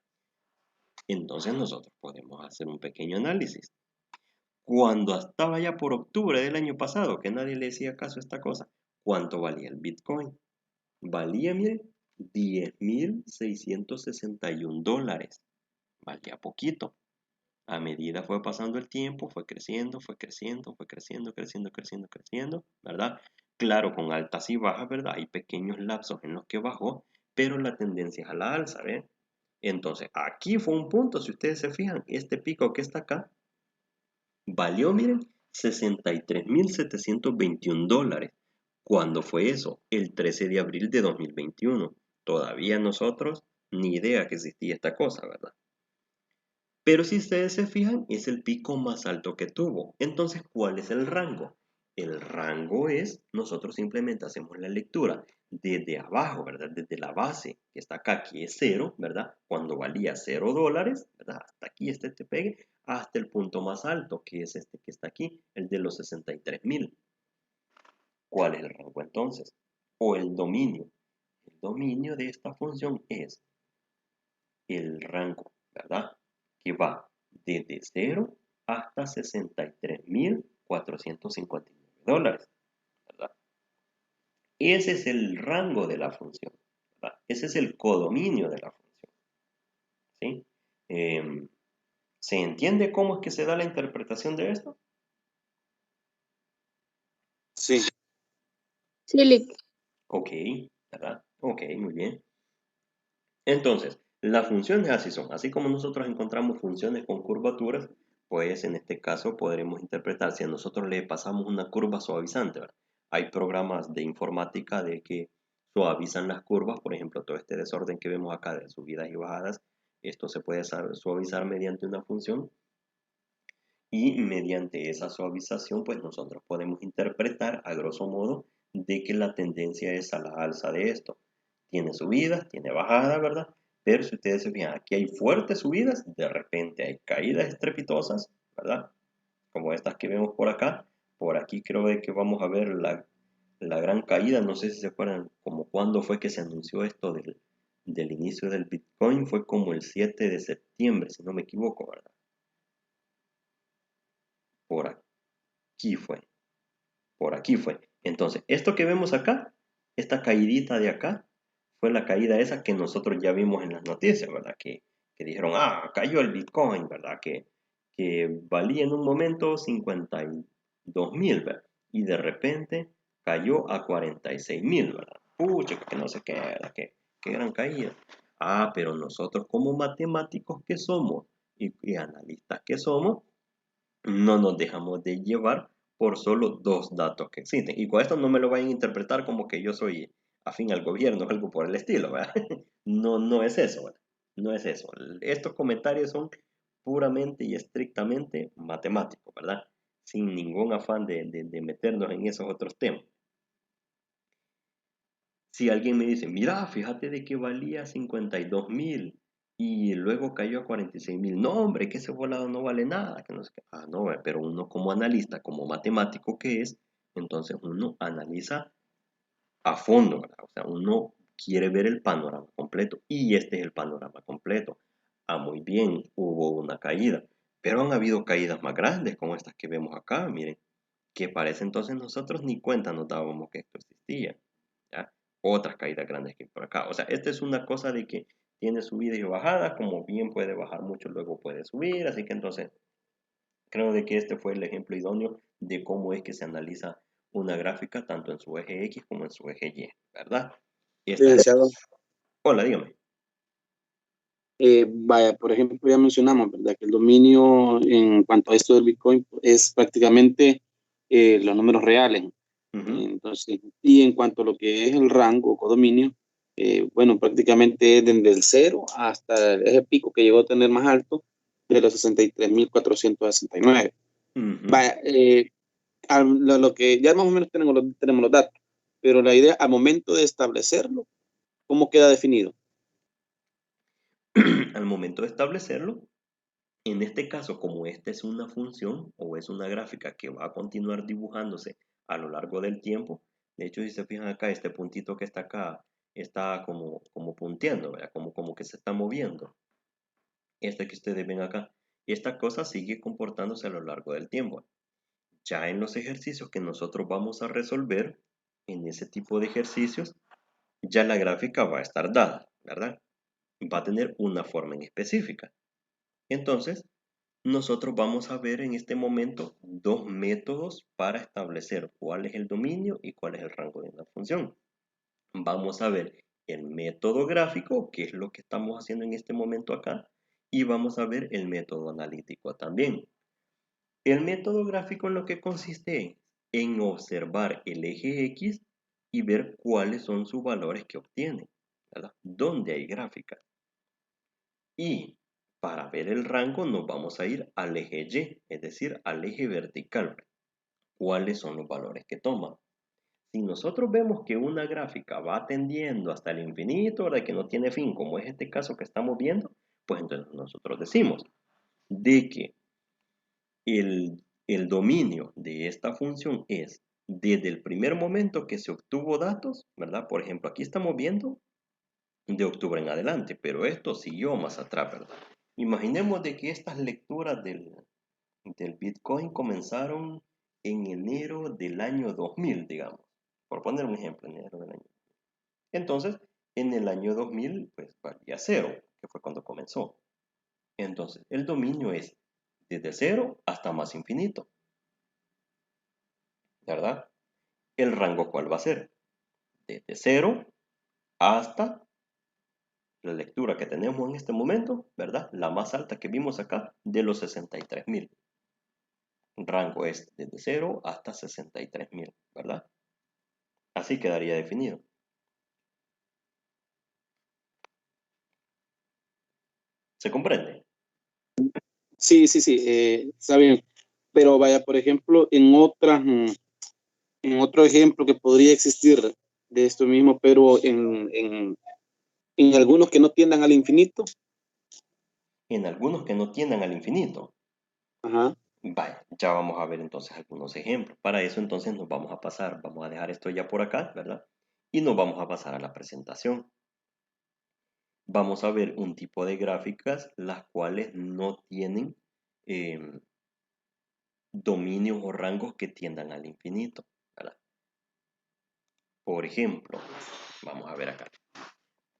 Entonces nosotros podemos hacer un pequeño análisis. Cuando estaba ya por octubre del año pasado, que nadie le hacía caso a esta cosa, ¿cuánto valía el Bitcoin? Valía, miren, $10,661. Valía poquito. A medida fue pasando el tiempo, fue creciendo, creciendo, ¿verdad? Claro, con altas y bajas, ¿verdad? Hay pequeños lapsos en los que bajó, pero la tendencia es a la alza, ¿ven? Entonces, aquí fue un punto, si ustedes se fijan, este pico que está acá, valió, miren, $63,721. ¿Cuándo fue eso? El 13 de abril de 2021. Todavía nosotros ni idea que existía esta cosa, ¿verdad? Pero si ustedes se fijan, es el pico más alto que tuvo. Entonces, ¿cuál es el rango? El rango es, nosotros simplemente hacemos la lectura desde abajo, ¿verdad? Desde la base que está acá, que es 0, ¿verdad? Cuando valía $0, ¿verdad? Hasta aquí este te pegue, hasta el punto más alto, que es este que está aquí, el de los 63,000. ¿Cuál es el rango entonces? O el dominio. El dominio de esta función es el rango, ¿verdad? Que va desde 0 hasta $63,459, ¿verdad? Ese es el rango de la función, ¿verdad? Ese es el codominio de la función, ¿sí? ¿Se entiende cómo es que se da la interpretación de esto? Sí. Sí, Lick. Ok, ¿verdad? Ok, muy bien. Entonces, las funciones así son. Así como nosotros encontramos funciones con curvaturas, pues en este caso podremos interpretar si a nosotros le pasamos una curva suavizante, ¿verdad? Hay programas de informática de que suavizan las curvas, por ejemplo, todo este desorden que vemos acá de subidas y bajadas, esto se puede suavizar mediante una función y mediante esa suavización, pues nosotros podemos interpretar a grosso modo de que la tendencia es a la alza de esto. Tiene subidas, tiene bajadas, ¿verdad? Pero si ustedes se fijan, aquí hay fuertes subidas, de repente hay caídas estrepitosas, ¿verdad? Como estas que vemos por acá. Por aquí creo de que vamos a ver la gran caída. No sé si se acuerdan como cuándo fue que se anunció esto del inicio del Bitcoin. Fue como el 7 de septiembre, si no me equivoco, ¿verdad? Por aquí fue. Por aquí fue. Entonces, esto que vemos acá, esta caidita de acá, fue la caída esa que nosotros ya vimos en las noticias, ¿verdad? Que dijeron, cayó el Bitcoin, ¿verdad? Que valía en un momento 52,000, ¿verdad? Y de repente cayó a 46,000, ¿verdad? Pucha, que no sé qué, ¿verdad? Qué gran caída. Pero nosotros como matemáticos que somos y analistas que somos, no nos dejamos de llevar por solo dos datos que existen. Y con esto no me lo vayan a interpretar como que yo soy afín al gobierno o algo por el estilo, ¿verdad? No, no es eso, ¿verdad? No es eso. Estos comentarios son puramente y estrictamente matemáticos, ¿verdad? Sin ningún afán de meternos en esos otros temas. Si alguien me dice, mira, fíjate de que valía 52,000 y luego cayó a 46,000, no, hombre, que ese volado no vale nada, que no sé qué. No, pero uno como analista, como matemático que es, entonces uno analiza a fondo, ¿verdad? O sea, uno quiere ver el panorama completo y este es el panorama completo. Muy bien, hubo una caída, pero han habido caídas más grandes como estas que vemos acá, miren, que parece entonces nosotros ni cuenta nos dábamos que esto existía, ¿ya? Otras caídas grandes que por acá. O sea, esta es una cosa de que tiene subidas y bajadas, como bien puede bajar mucho, luego puede subir, así que entonces creo de que este fue el ejemplo idóneo de cómo es que se analiza una gráfica tanto en su eje X como en su eje Y, ¿verdad? Licenciado, Hola, dígame. vaya, por ejemplo, ya mencionamos, ¿verdad? Que el dominio en cuanto a esto del Bitcoin es prácticamente los números reales. Entonces, y en cuanto a lo que es el rango o codominio, bueno, prácticamente es desde el 0 hasta el eje pico que llegó a tener más alto de los 63,469. Vaya, lo que ya más o menos tenemos los datos, pero la idea al momento de establecerlo, ¿cómo queda definido? Al momento de establecerlo, En este caso, como esta es una función o es una gráfica que va a continuar dibujándose a lo largo del tiempo, de hecho, si se fijan acá, este puntito que está acá está como punteando, ¿verdad? Como que se está moviendo. Este que ustedes ven acá, esta cosa sigue comportándose a lo largo del tiempo. Ya en los ejercicios que nosotros vamos a resolver, en ese tipo de ejercicios, ya la gráfica va a estar dada, ¿verdad? Va a tener una forma en específica. Entonces, nosotros vamos a ver en este momento dos métodos para establecer cuál es el dominio y cuál es el rango de una función. Vamos a ver el método gráfico, que es lo que estamos haciendo en este momento acá, y vamos a ver el método analítico también. El método gráfico en lo que consiste en observar el eje X y ver cuáles son sus valores que obtiene, ¿verdad? ¿Dónde hay gráfica? Y para ver el rango nos vamos a ir al eje Y, es decir, al eje vertical. ¿Cuáles son los valores que toma? Si nosotros vemos que una gráfica va tendiendo hasta el infinito, ¿verdad? Que no tiene fin, como es este caso que estamos viendo, pues entonces nosotros decimos de que el dominio de esta función es desde el primer momento que se obtuvo datos, ¿verdad? Por ejemplo, aquí estamos viendo de octubre en adelante, pero esto siguió más atrás, ¿verdad? Imaginemos de que estas lecturas del Bitcoin comenzaron en enero del año 2000, digamos, por poner un ejemplo, en enero del año. Entonces, en el año 2000, pues valía 0, que fue cuando comenzó. Entonces, el dominio es desde 0 hasta más infinito, ¿verdad? ¿El rango cuál va a ser? Desde 0 hasta la lectura que tenemos en este momento, ¿verdad? La más alta que vimos acá, de los 63.000. Rango es desde 0 hasta 63.000, ¿verdad? Así quedaría definido. ¿Se comprende? Sí, está bien. Pero vaya, por ejemplo, en otro ejemplo que podría existir de esto mismo, pero en algunos que no tiendan al infinito. En algunos que no tiendan al infinito. Ajá. Vaya, ya vamos a ver entonces algunos ejemplos. Para eso entonces nos vamos a pasar, vamos a dejar esto ya por acá, ¿verdad? Y nos vamos a pasar a la presentación. Vamos a ver un tipo de gráficas las cuales no tienen dominios o rangos que tiendan al infinito, ¿verdad? Por ejemplo, vamos a ver acá.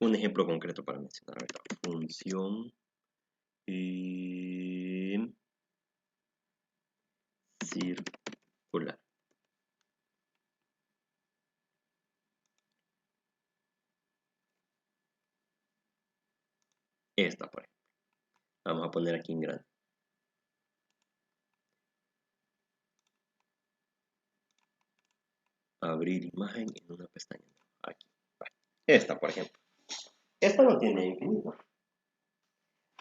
Un ejemplo concreto para mencionar acá. Función circular. Esta, por ejemplo. Vamos a poner aquí en grande. Abrir imagen en una pestaña. Aquí. Vale. Esta, por ejemplo. Esta no tiene infinito.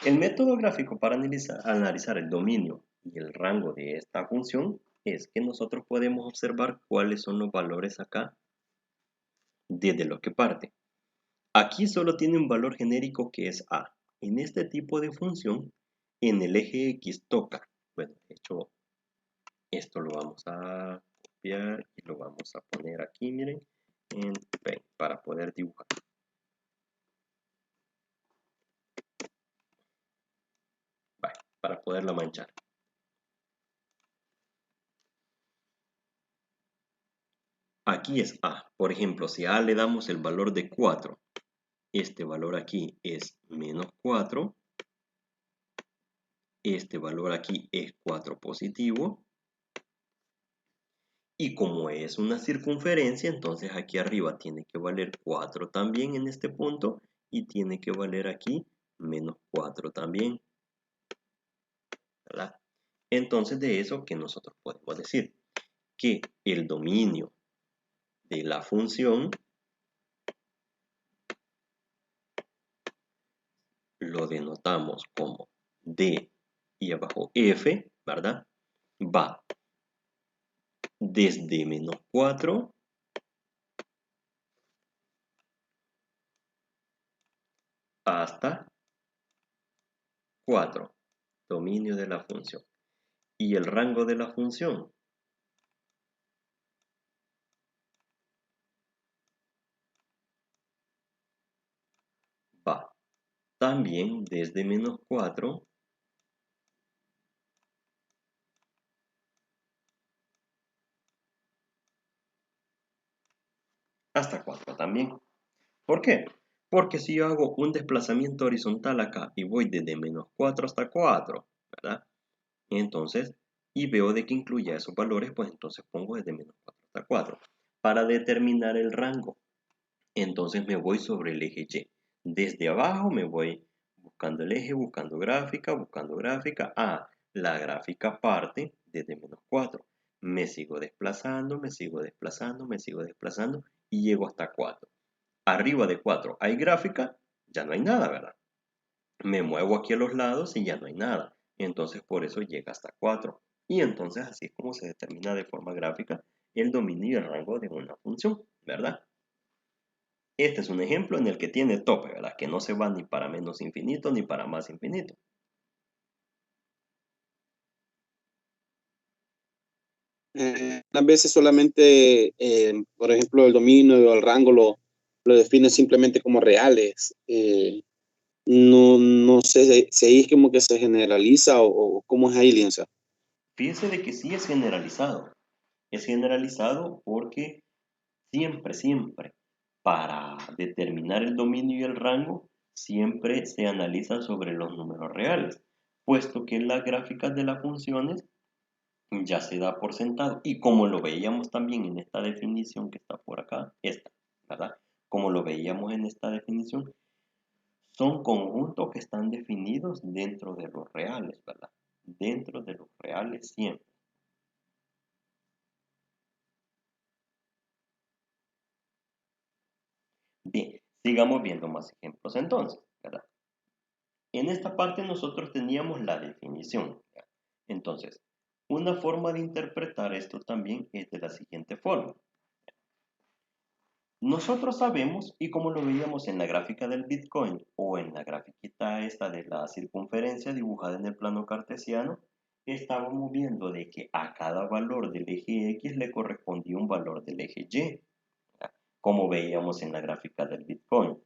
El método gráfico para analizar el dominio y el rango de esta función es que nosotros podemos observar cuáles son los valores acá desde lo que parte. Aquí solo tiene un valor genérico que es A. En este tipo de función, en el eje X toca. Bueno, de hecho, esto lo vamos a copiar y lo vamos a poner aquí, miren, en Paint para poder dibujar. Vale, para poderla manchar. Aquí es A. Por ejemplo, si a A le damos el valor de 4, este valor aquí es menos 4, este valor aquí es 4 positivo, y como es una circunferencia, entonces aquí arriba tiene que valer 4 también en este punto, y tiene que valer aquí menos 4 también, ¿verdad? Entonces de eso que nosotros podemos decir que el dominio de la función lo denotamos como D y abajo F, ¿verdad? Va desde menos 4 hasta 4. dominio de la función. ¿Y el rango de la función? Va también desde -4 hasta 4 también. ¿Por qué? Porque si yo hago un desplazamiento horizontal acá y voy desde -4 hasta 4, ¿verdad? Entonces, y veo de que incluye esos valores, pues entonces pongo desde -4 hasta 4 para determinar el rango. Entonces me voy sobre el eje Y. Desde abajo me voy buscando el eje, buscando gráfica. La gráfica parte desde -4. Me sigo desplazando y llego hasta 4. Arriba de 4 hay gráfica, ya no hay nada, ¿verdad? Me muevo aquí a los lados y ya no hay nada. Entonces por eso llega hasta 4. Y entonces así es como se determina de forma gráfica el dominio y el rango de una función, ¿verdad? Este es un ejemplo en el que tiene tope, ¿verdad? Que no se va ni para menos infinito ni para más infinito. A veces solamente, por ejemplo, el dominio o el rango lo define simplemente como reales. No sé si ahí es como que se generaliza o cómo es ahí, Lienza. Fíjense de que sí es generalizado. Es generalizado porque siempre, para determinar el dominio y el rango, siempre se analiza sobre los números reales, puesto que en las gráficas de las funciones ya se da por sentado. Y como lo veíamos también en esta definición que está por acá, ¿verdad? Como lo veíamos en esta definición, son conjuntos que están definidos dentro de los reales, ¿verdad? Dentro de los reales siempre. Bien, sigamos viendo más ejemplos entonces, ¿verdad? En esta parte nosotros teníamos la definición, ¿verdad? Entonces, una forma de interpretar esto también es de la siguiente forma. Nosotros sabemos, y como lo veíamos en la gráfica del Bitcoin o en la grafiquita esta de la circunferencia dibujada en el plano cartesiano, estábamos viendo de que a cada valor del eje X le correspondía un valor del eje Y, ¿verdad? Como veíamos en la gráfica del Bitcoin.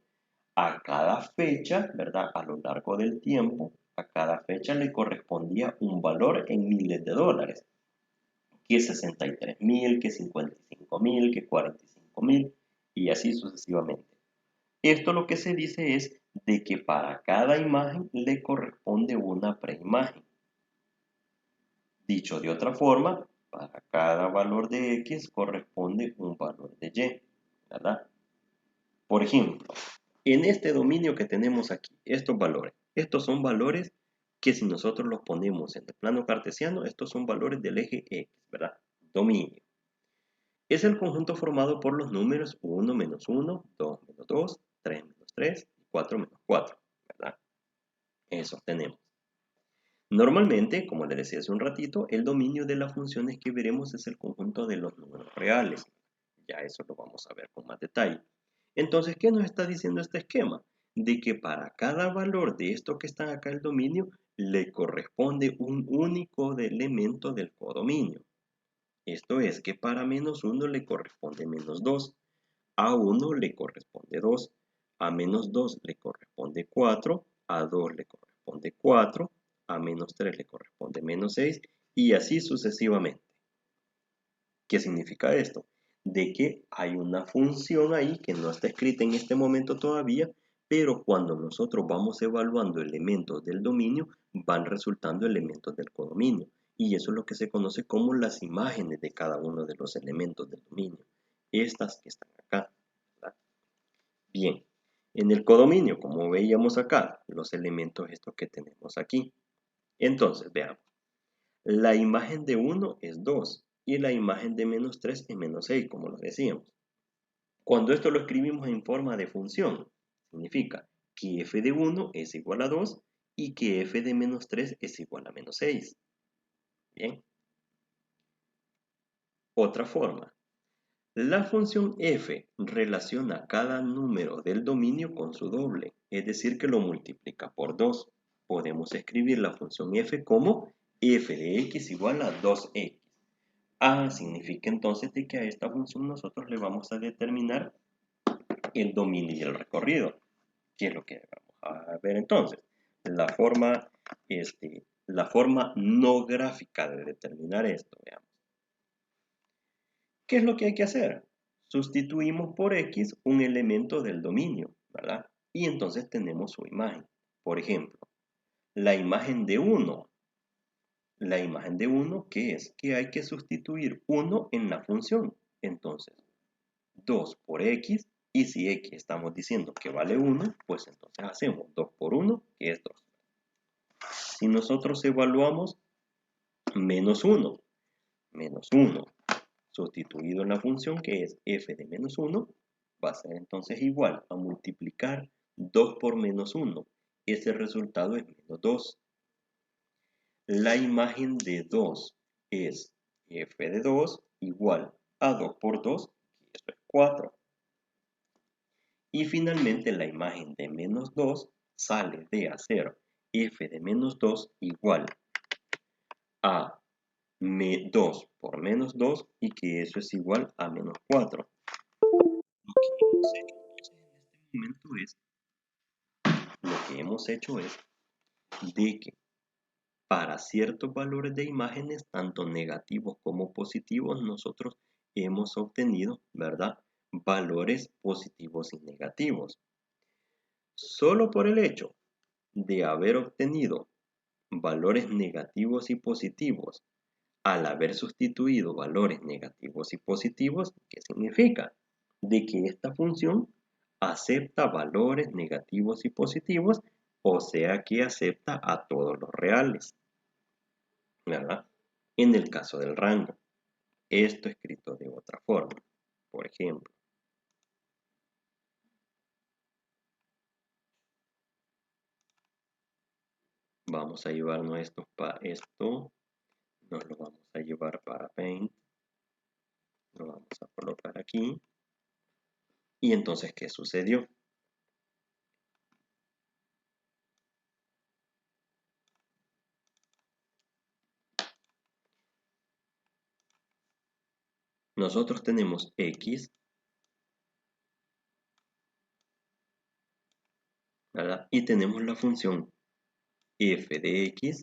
A cada fecha, ¿verdad? A lo largo del tiempo, a cada fecha le correspondía un valor en miles de dólares. Que 63.000, que 55.000, que 45.000 y así sucesivamente. Esto lo que se dice es de que para cada imagen le corresponde una preimagen. Dicho de otra forma, para cada valor de X corresponde un valor de Y, ¿verdad? Por ejemplo, en este dominio que tenemos aquí, estos son valores que si nosotros los ponemos en el plano cartesiano, estos son valores del eje X, ¿verdad? Dominio. Es el conjunto formado por los números 1 menos 1, 2 menos 2, 3 menos 3 y 4 menos 4, ¿verdad? Eso tenemos. Normalmente, como les decía hace un ratito, el dominio de las funciones que veremos es el conjunto de los números reales. Ya eso lo vamos a ver con más detalle. Entonces, ¿qué nos está diciendo este esquema? De que para cada valor de esto que está acá el dominio, le corresponde un único elemento del codominio. Esto es que para -1 le corresponde -2, a 1 le corresponde 2, a -2 le corresponde 4, a 2 le corresponde 4, a -3 le corresponde -6 y así sucesivamente. ¿Qué significa esto? De que hay una función ahí que no está escrita en este momento todavía, pero cuando nosotros vamos evaluando elementos del dominio, van resultando elementos del codominio. Y eso es lo que se conoce como las imágenes de cada uno de los elementos del dominio. Estas que están acá, ¿verdad? Bien, en el codominio, como veíamos acá, los elementos estos que tenemos aquí. Entonces, veamos. La imagen de 1 es 2 y la imagen de -3 es -6, como lo decíamos. Cuando esto lo escribimos en forma de función, significa que f de 1 es igual a 2 y que f de -3 es igual a -6. Bien. Otra forma. La función f relaciona cada número del dominio con su doble, es decir, que lo multiplica por 2. podemos escribir la función f como f de x igual a 2x. Significa entonces de que a esta función nosotros le vamos a determinar el dominio y el recorrido. ¿Qué es lo que vamos a ver entonces? La forma no gráfica de determinar esto, veamos. ¿Qué es lo que hay que hacer? Sustituimos por x un elemento del dominio, ¿verdad? Y entonces tenemos su imagen. Por ejemplo, la imagen de 1. La imagen de 1, ¿qué es? Que hay que sustituir 1 en la función. Entonces, 2 por x, y si x estamos diciendo que vale 1, pues entonces hacemos 2 por 1, que es 2. Si nosotros evaluamos menos 1, sustituido en la función que es f de menos 1, va a ser entonces igual a multiplicar 2 por menos 1. Ese resultado es menos 2. La imagen de 2 es f de 2 igual a 2 por 2, que eso es 4. Y finalmente la imagen de menos 2 sale de hacer f de menos 2 igual a 2 por menos 2 y que eso es igual a menos 4. Lo que hemos hecho es de que para ciertos valores de imágenes, tanto negativos como positivos, nosotros hemos obtenido, ¿verdad?, valores positivos y negativos. Solo por el hecho de haber obtenido valores negativos y positivos, al haber sustituido valores negativos y positivos, ¿qué significa? De que esta función acepta valores negativos y positivos, o sea que acepta a todos los reales, ¿verdad? En el caso del rango, esto escrito de otra forma, por ejemplo, vamos a llevarnos esto, nos lo vamos a llevar para Paint, lo vamos a colocar aquí, y entonces, ¿qué sucedió? Nosotros tenemos x, ¿verdad? Y tenemos la función f de x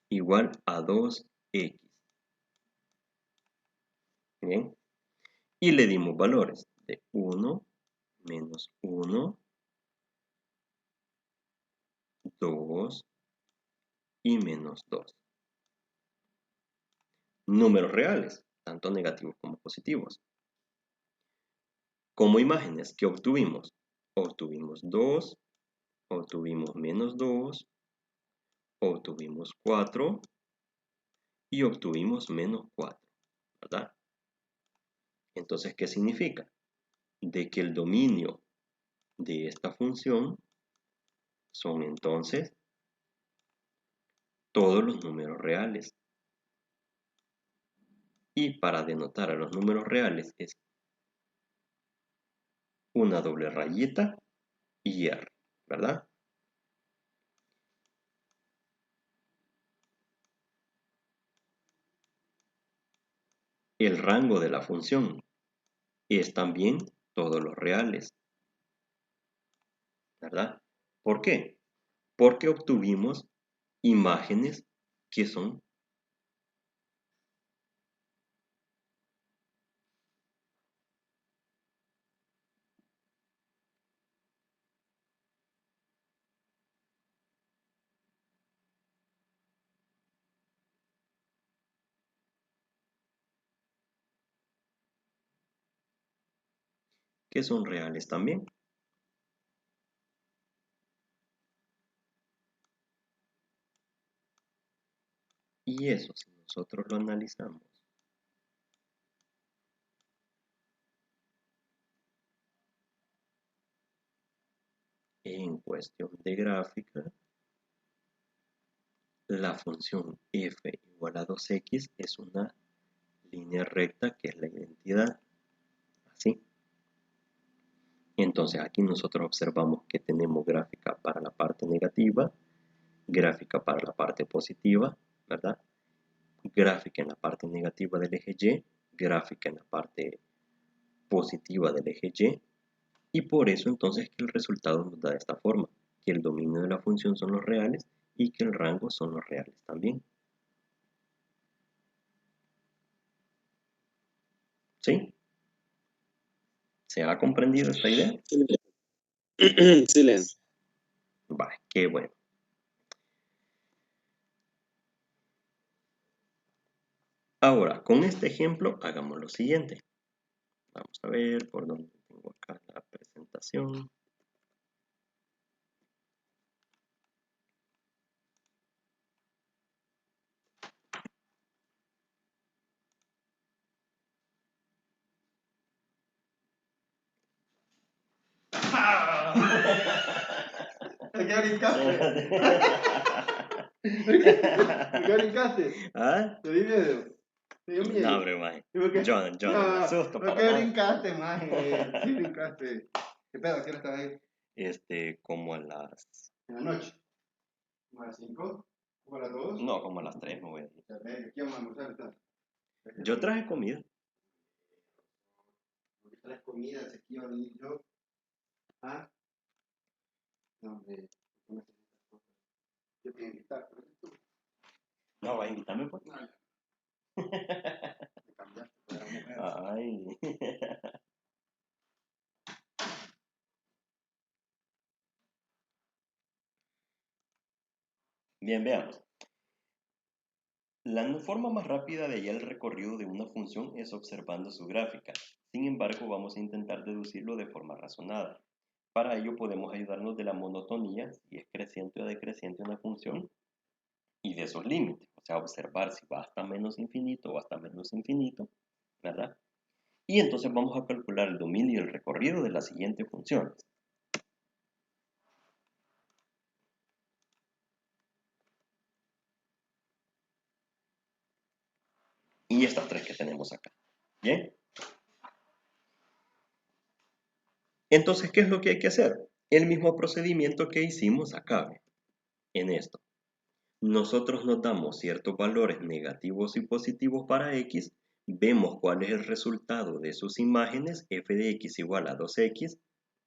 igual a 2x. Bien. Y le dimos valores de 1, menos 1, 2 y menos 2. Números reales, tanto negativos como positivos. Como imágenes, ¿qué obtuvimos? Obtuvimos 2, obtuvimos menos 2, obtuvimos 4 y obtuvimos menos 4, ¿verdad? Entonces, ¿qué significa? De que el dominio de esta función son entonces todos los números reales. Y para denotar a los números reales es una doble rayita y R, ¿verdad? El rango de la función es también todos los reales, ¿verdad? ¿Por qué? Porque obtuvimos imágenes que son reales también. Y eso, si nosotros lo analizamos en cuestión de gráfica, la función f igual a 2x es una línea recta que es la identidad, así. Entonces, Entonces aquí nosotros observamos que tenemos gráfica para la parte negativa, gráfica para la parte positiva, ¿verdad? Gráfica en la parte negativa del eje Y, gráfica en la parte positiva del eje Y, y por eso entonces que el resultado nos da de esta forma, que el dominio de la función son los reales y que el rango son los reales también. ¿Sí? ¿Se ha comprendido esta idea? Silencio. Vale, qué bueno. Ahora, con este ejemplo, hagamos lo siguiente. Vamos a ver por dónde tengo acá la presentación. ¿Por qué brincaste? ¿Por qué brincaste? ¿Ah? ¿Te di miedo? ¿Te dio miedo? No, hombre, maje. ¿Y por qué? Yo no me asusto ¿Por para qué nada. brincaste, maje? Sí brincaste. ¿Qué pedo? ¿Qué hora estabas ahí? Como a las... ¿En la noche? ¿Como a las 5? ¿Como a las 2? No, como a las 3 me voy a ir. ¿Qué vamos a almorzar? Yo traje comida. ¿Por qué traes comida? ¿Se aquí iba a venir yo? ¿Ah? No, hombre. ¿Por qué me haces estas cosas? Yo te voy a invitar, pero tú. No, va a invitarme, pues. No, ya. Te cambiaste por la mujer. Ay. Bien, veamos. La forma más rápida de hallar el recorrido de una función es observando su gráfica. Sin embargo, vamos a intentar deducirlo de forma razonada. Para ello podemos ayudarnos de la monotonía, si es creciente o decreciente una función, y de esos límites. O sea, observar si va hasta menos infinito o hasta menos infinito, ¿verdad? Y entonces vamos a calcular el dominio y el recorrido de las siguientes funciones. Y estas tres que tenemos acá. ¿Bien? Entonces, ¿qué es lo que hay que hacer? El mismo procedimiento que hicimos acá, en esto. Nosotros nos damos ciertos valores negativos y positivos para x, vemos cuál es el resultado de sus imágenes, f de x igual a 2x,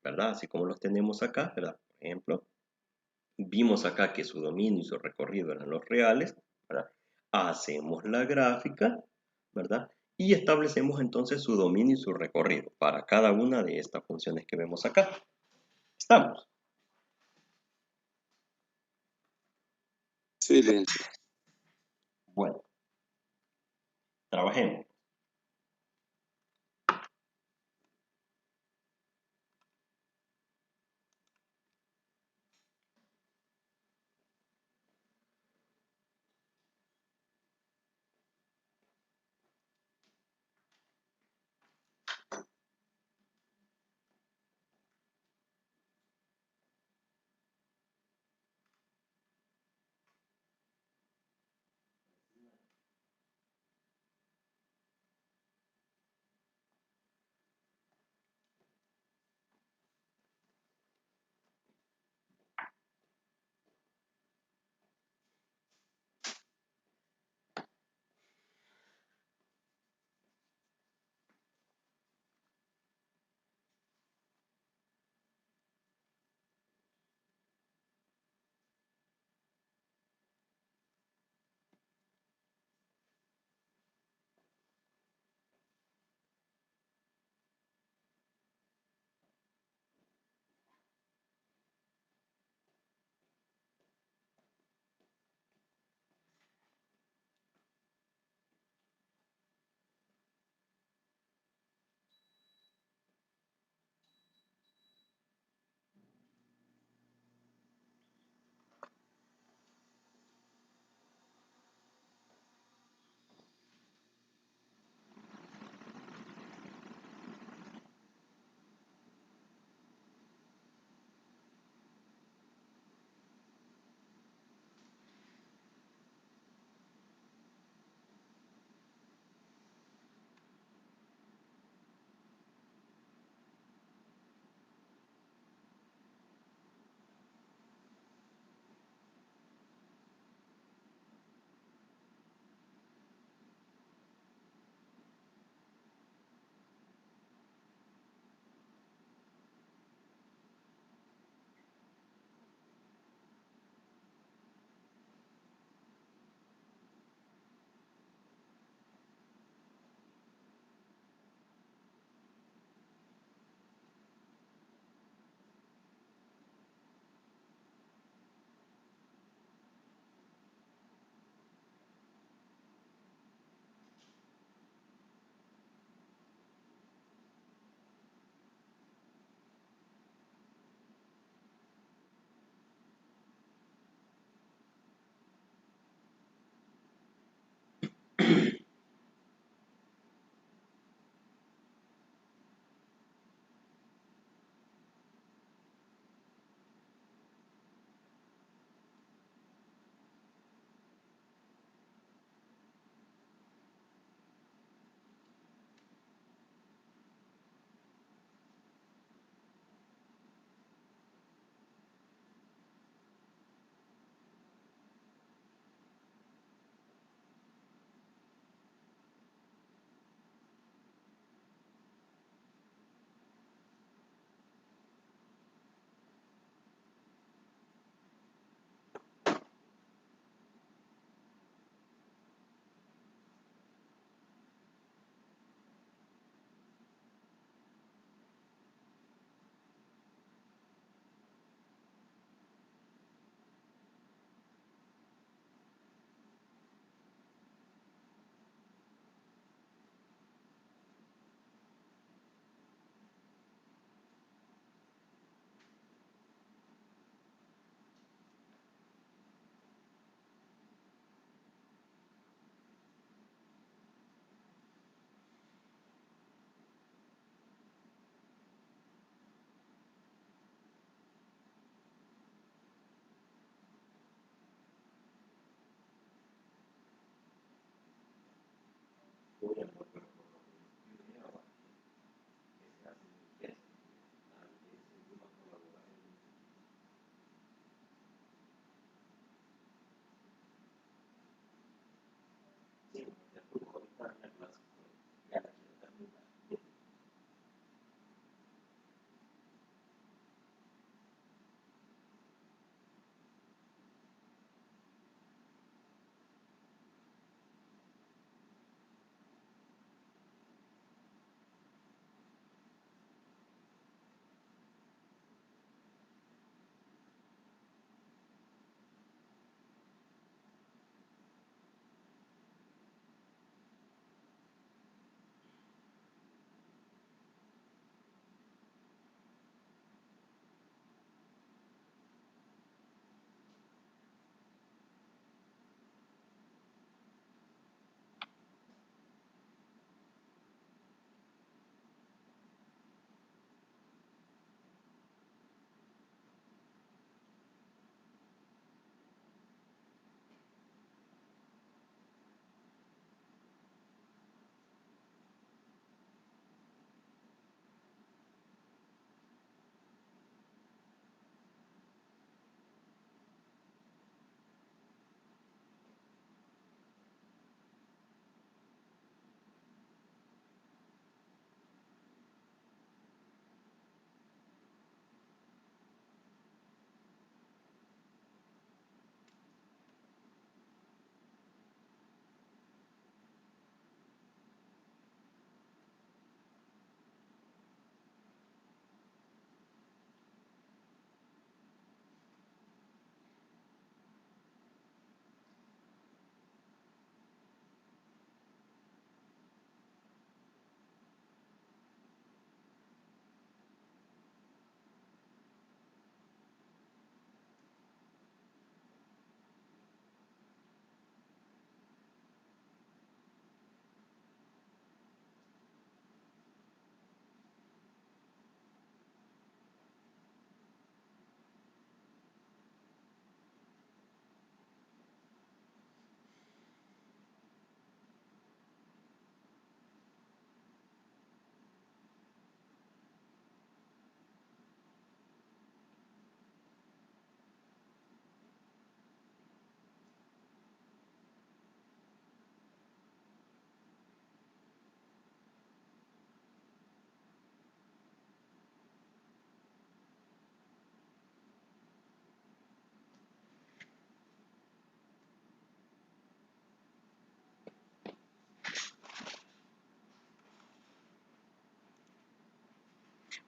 ¿verdad? Así como los tenemos acá, ¿verdad? Por ejemplo, vimos acá que su dominio y su recorrido eran los reales, ¿verdad? Hacemos la gráfica, ¿verdad? Y establecemos entonces su dominio y su recorrido para cada una de estas funciones que vemos acá. ¿Estamos? Silencio. Bueno, trabajemos.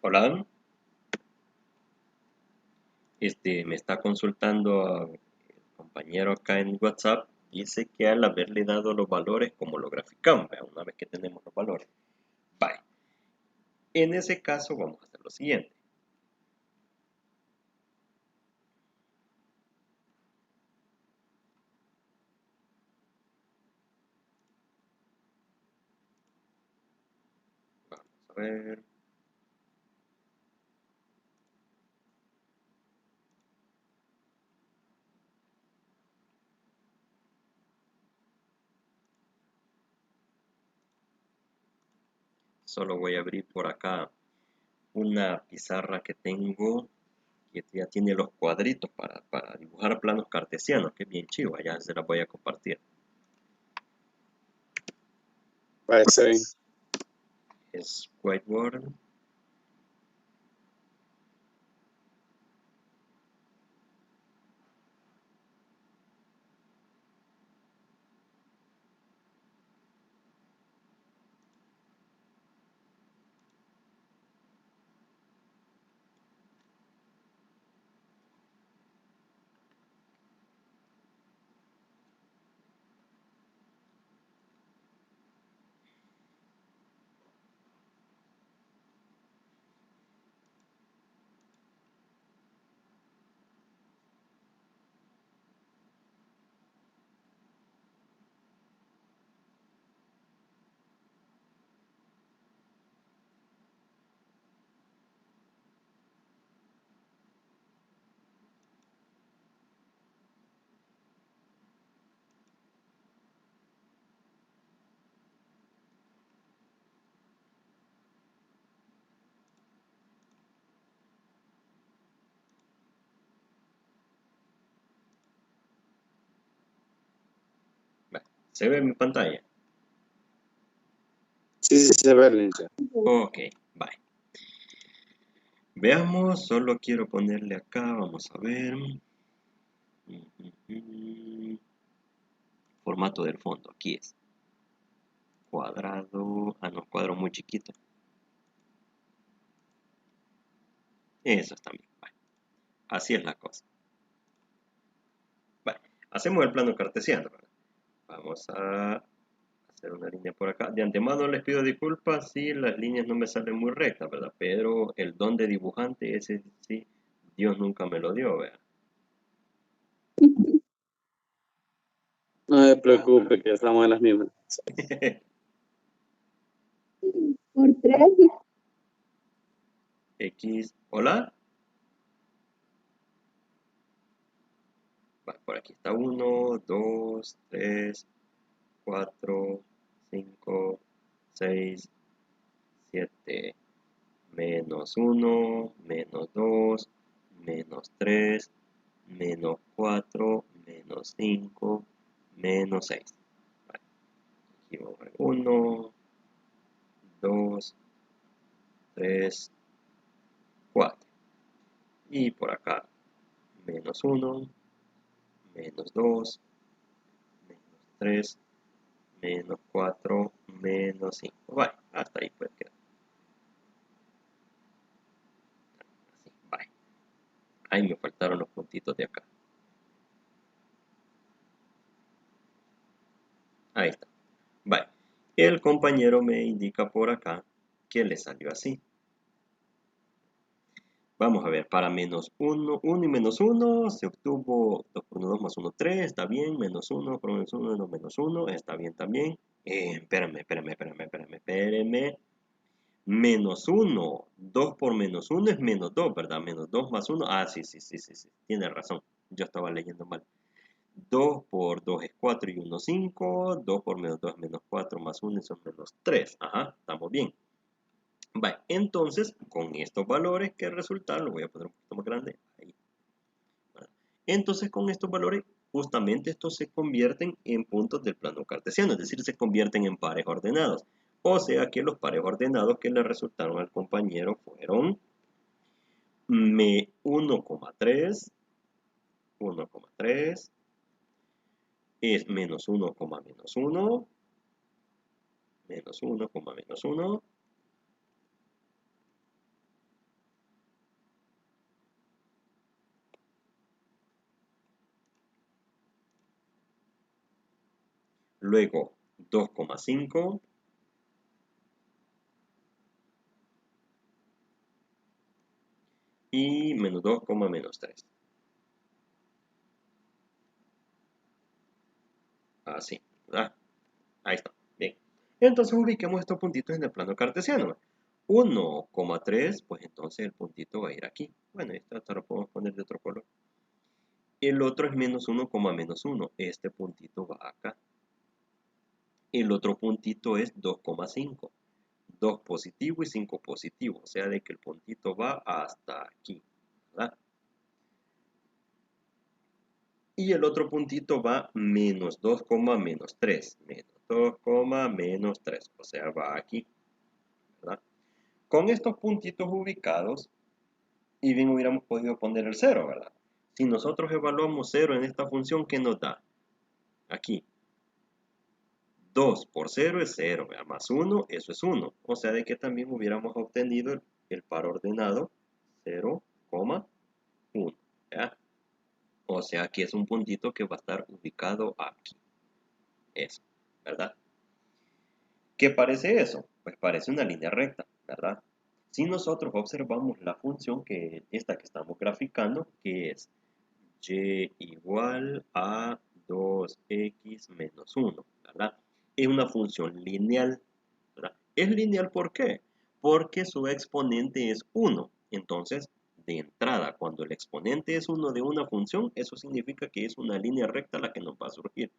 Hola, me está consultando el compañero acá en WhatsApp. Dice que al haberle dado los valores, como lo graficamos, vea, una vez que tenemos los valores. Bye. En ese caso vamos a hacer lo siguiente. Vamos a ver. Solo voy a abrir por acá una pizarra que tengo que ya tiene los cuadritos para dibujar planos cartesianos, que es bien chivo. Ya se las voy a compartir. Parece bien. Es whiteboard. ¿Se ve mi pantalla? Sí, sí, se ve, licenciado. Ok, bye. Veamos, solo quiero ponerle acá, vamos a ver. Formato del fondo, aquí es. Cuadrado, no, cuadro muy chiquito. Eso está bien, bye. Así es la cosa. Vale, hacemos el plano cartesiano, ¿verdad? Vamos a hacer una línea por acá. De antemano les pido disculpas si las líneas no me salen muy rectas, ¿verdad? Pero el don de dibujante, ese sí, Dios nunca me lo dio, ¿verdad? No se preocupe, que estamos en las mismas. Por 3. X, hola. Va, por aquí está 1, 2, 3, 4, 5, 6, 7, menos 1, menos 2, menos 3, menos 4, menos 5, menos 6. Vale. Aquí vamos a ver 1, 2, 3, 4. Y por acá menos 1, menos 2, menos 3, menos 4, menos 5. Vale, hasta ahí puede quedar. Así, vale. Ahí me faltaron los puntitos de acá. Ahí está. Vale. El compañero me indica por acá que le salió así. Vamos a ver, para menos 1, 1 y menos 1 se obtuvo 2 por 1, 2 más 1, 3, está bien. Menos 1 por menos 1, 2 menos 1, está bien también. Espérame. Menos 1, 2 por menos 1 es menos 2, ¿verdad? Menos 2 más 1, sí, tiene razón. Yo estaba leyendo mal. 2 por 2 es 4 y 1, 5. 2 por menos 2 es menos 4 más 1 son menos 3. Ajá, estamos bien. Vale, entonces, con estos valores que resultan, lo voy a poner un poquito más grande, ahí. ¿Vale? Entonces, con estos valores, justamente estos se convierten en puntos del plano cartesiano, es decir, se convierten en pares ordenados. O sea que los pares ordenados que le resultaron al compañero fueron 1,3, 1,3, es menos 1, menos 1, menos 1, menos 1, luego 2,5, y menos 2, menos 3. Así, ¿verdad? Ahí está, bien. Entonces ubiquemos estos puntitos en el plano cartesiano. 1,3, pues entonces el puntito va a ir aquí. Bueno, esta hasta lo podemos poner de otro color. El otro es menos 1, menos 1. Este puntito va acá. El otro puntito es 2,5. 2 positivo y 5 positivo. O sea, de que el puntito va hasta aquí, ¿verdad? Y el otro puntito va menos 2, menos 3. Menos 2, menos 3. O sea, va aquí, ¿verdad? Con estos puntitos ubicados, y bien hubiéramos podido poner el 0, ¿verdad? Si nosotros evaluamos 0 en esta función, ¿qué nos da? Aquí. 2 por 0 es 0, ¿verdad? Más 1, eso es 1. O sea, de que también hubiéramos obtenido el par ordenado 0, 1, ¿verdad? O sea, aquí es un puntito que va a estar ubicado aquí. Eso, ¿verdad? ¿Qué parece eso? Pues parece una línea recta, ¿verdad? Si nosotros observamos la función que esta que estamos graficando, que es y igual a 2x menos 1, ¿verdad? Es una función lineal, ¿verdad? ¿Es lineal por qué? Porque su exponente es 1. Entonces, de entrada, cuando el exponente es 1 de una función, eso significa que es una línea recta la que nos va a surgir,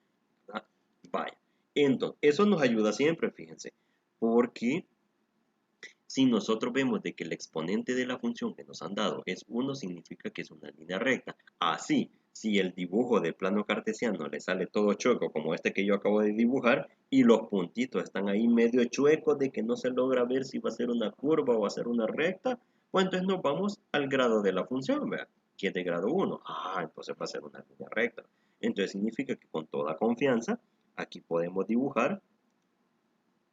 ¿verdad? Vaya. Entonces, eso nos ayuda siempre, fíjense, porque Si nosotros vemos de que el exponente de la función que nos han dado es 1, significa que es una línea recta. Así, si el dibujo del plano cartesiano le sale todo chueco como este que yo acabo de dibujar y los puntitos están ahí medio chuecos de que no se logra ver si va a ser una curva o va a ser una recta, pues entonces nos vamos al grado de la función, ¿verdad? Que es de grado 1. Entonces va a ser una línea recta. Entonces significa que con toda confianza aquí podemos dibujar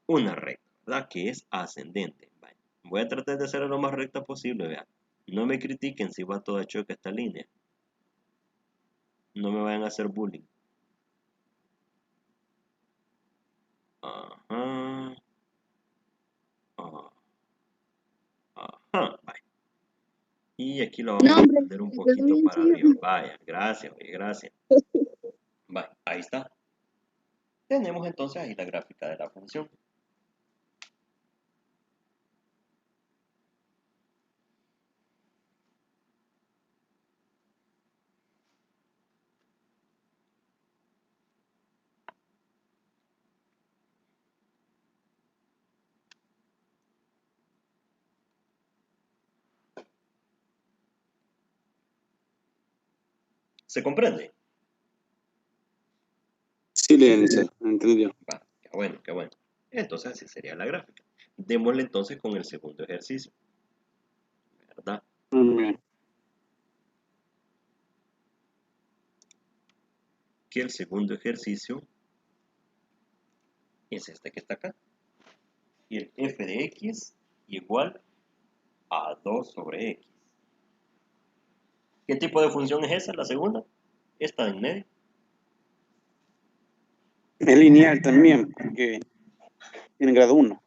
una recta, ¿verdad? Que es ascendente. Vale. Voy a tratar de hacerlo lo más recta posible, vean. No me critiquen si va toda chueca esta línea. No me vayan a hacer bullying. Ajá. Ajá. Vale. Y aquí lo vamos No, a hombre, extender un te quedó poquito bien para chido. arriba. Vaya, gracias, oye, gracias. Vale, ahí está. Tenemos entonces ahí la gráfica de la función. ¿Se comprende? Sí, le entendió. Va, qué bueno, qué bueno. Entonces así sería la gráfica. Démosle entonces con el segundo ejercicio, ¿verdad? Bien. Que el segundo ejercicio es este que está acá. Y el f de x igual a 2 sobre x. ¿Qué tipo de función es esa, la segunda? Esta de en medio. Es lineal también, porque tiene grado 1.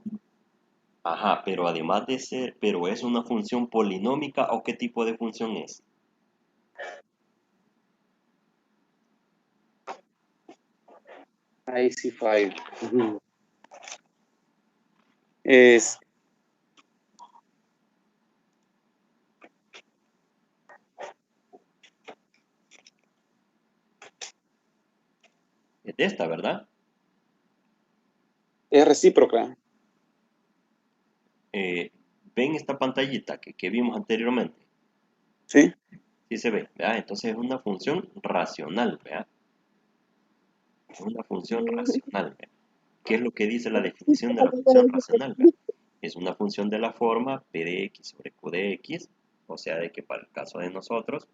Ajá, pero además de ser, pero es una función polinómica o qué tipo de función es. Ahí sí falla. Es Es de esta, ¿verdad? recíproca. ¿Ven esta pantallita que vimos anteriormente? ¿Sí? Sí se ve, ¿verdad? Entonces es una función racional, ¿verdad? Es una función racional, ¿verdad? ¿Qué es lo que dice la definición de la función racional, ¿verdad? Es una función de la forma p de x sobre q de x, o sea, de que para el caso de nosotros,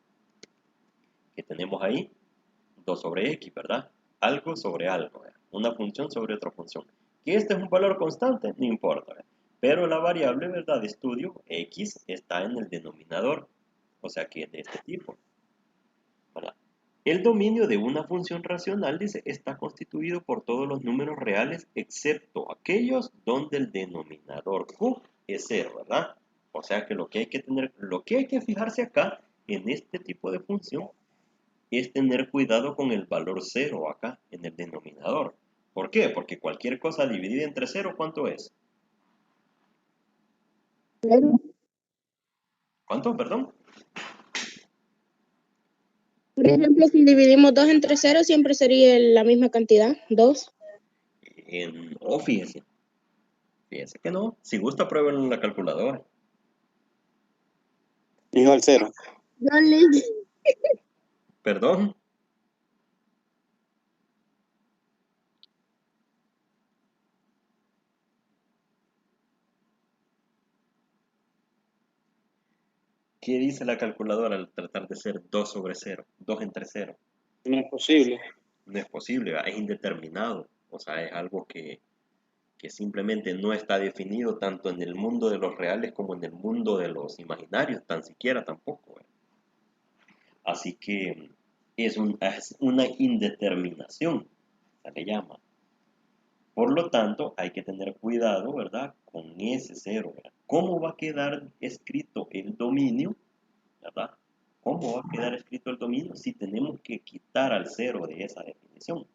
que tenemos ahí 2 sobre x, ¿verdad? Algo sobre algo, ¿verdad? Una función sobre otra función. Que este es un valor constante, no importa, ¿verdad? Pero la variable, ¿verdad? De estudio, x, está en el denominador, o sea que es de este tipo, ¿verdad? El dominio de una función racional, dice, está constituido por todos los números reales excepto aquellos donde el denominador q es 0, ¿verdad? O sea que lo que hay que tener, lo que hay que fijarse acá en este tipo de función es tener cuidado con el valor 0 acá en el denominador. ¿Por qué? Porque cualquier cosa dividida entre 0, ¿cuánto es? ¿Cuánto? Perdón. Por ejemplo, si dividimos 2 entre 0, siempre sería la misma cantidad, 2. Fíjese. Fíjese que no. Si gusta, pruébelo en la calculadora. Igual 0. Dale. Perdón. ¿Qué dice la calculadora al tratar de ser 2 sobre 0? 2 entre 0. No es posible. No es posible, ¿verdad? Es indeterminado. O sea, es algo que simplemente no está definido tanto en el mundo de los reales como en el mundo de los imaginarios, tan siquiera tampoco, ¿verdad? Así que es una indeterminación, se le llama. Por lo tanto, hay que tener cuidado, ¿verdad? Con ese cero, ¿verdad? ¿Cómo va a quedar escrito el dominio, ¿verdad? ¿Cómo va a quedar escrito el dominio si tenemos que quitar al cero de esa definición?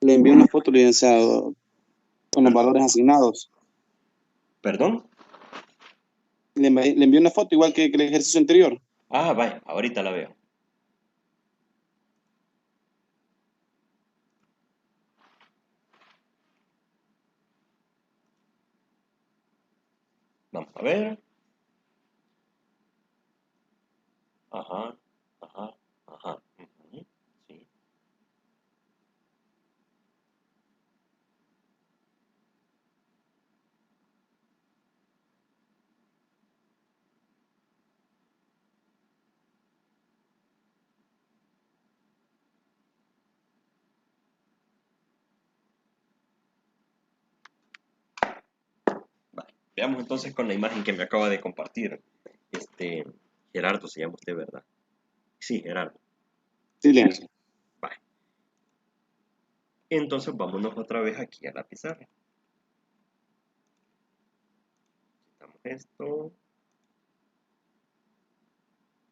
Le envié una foto, licenciado, con los valores asignados. ¿Perdón? Le envié una foto igual que el ejercicio anterior. Ah, vaya, ahorita la veo. Vamos a ver. Ajá, ajá, ajá. Ujú, sí. Vale. Veamos entonces con la imagen que me acaba de compartir. Gerardo se llama usted, ¿verdad? Sí, Gerardo. Sí, licenciado. Vale. Entonces vámonos otra vez aquí a la pizarra. Quitamos esto.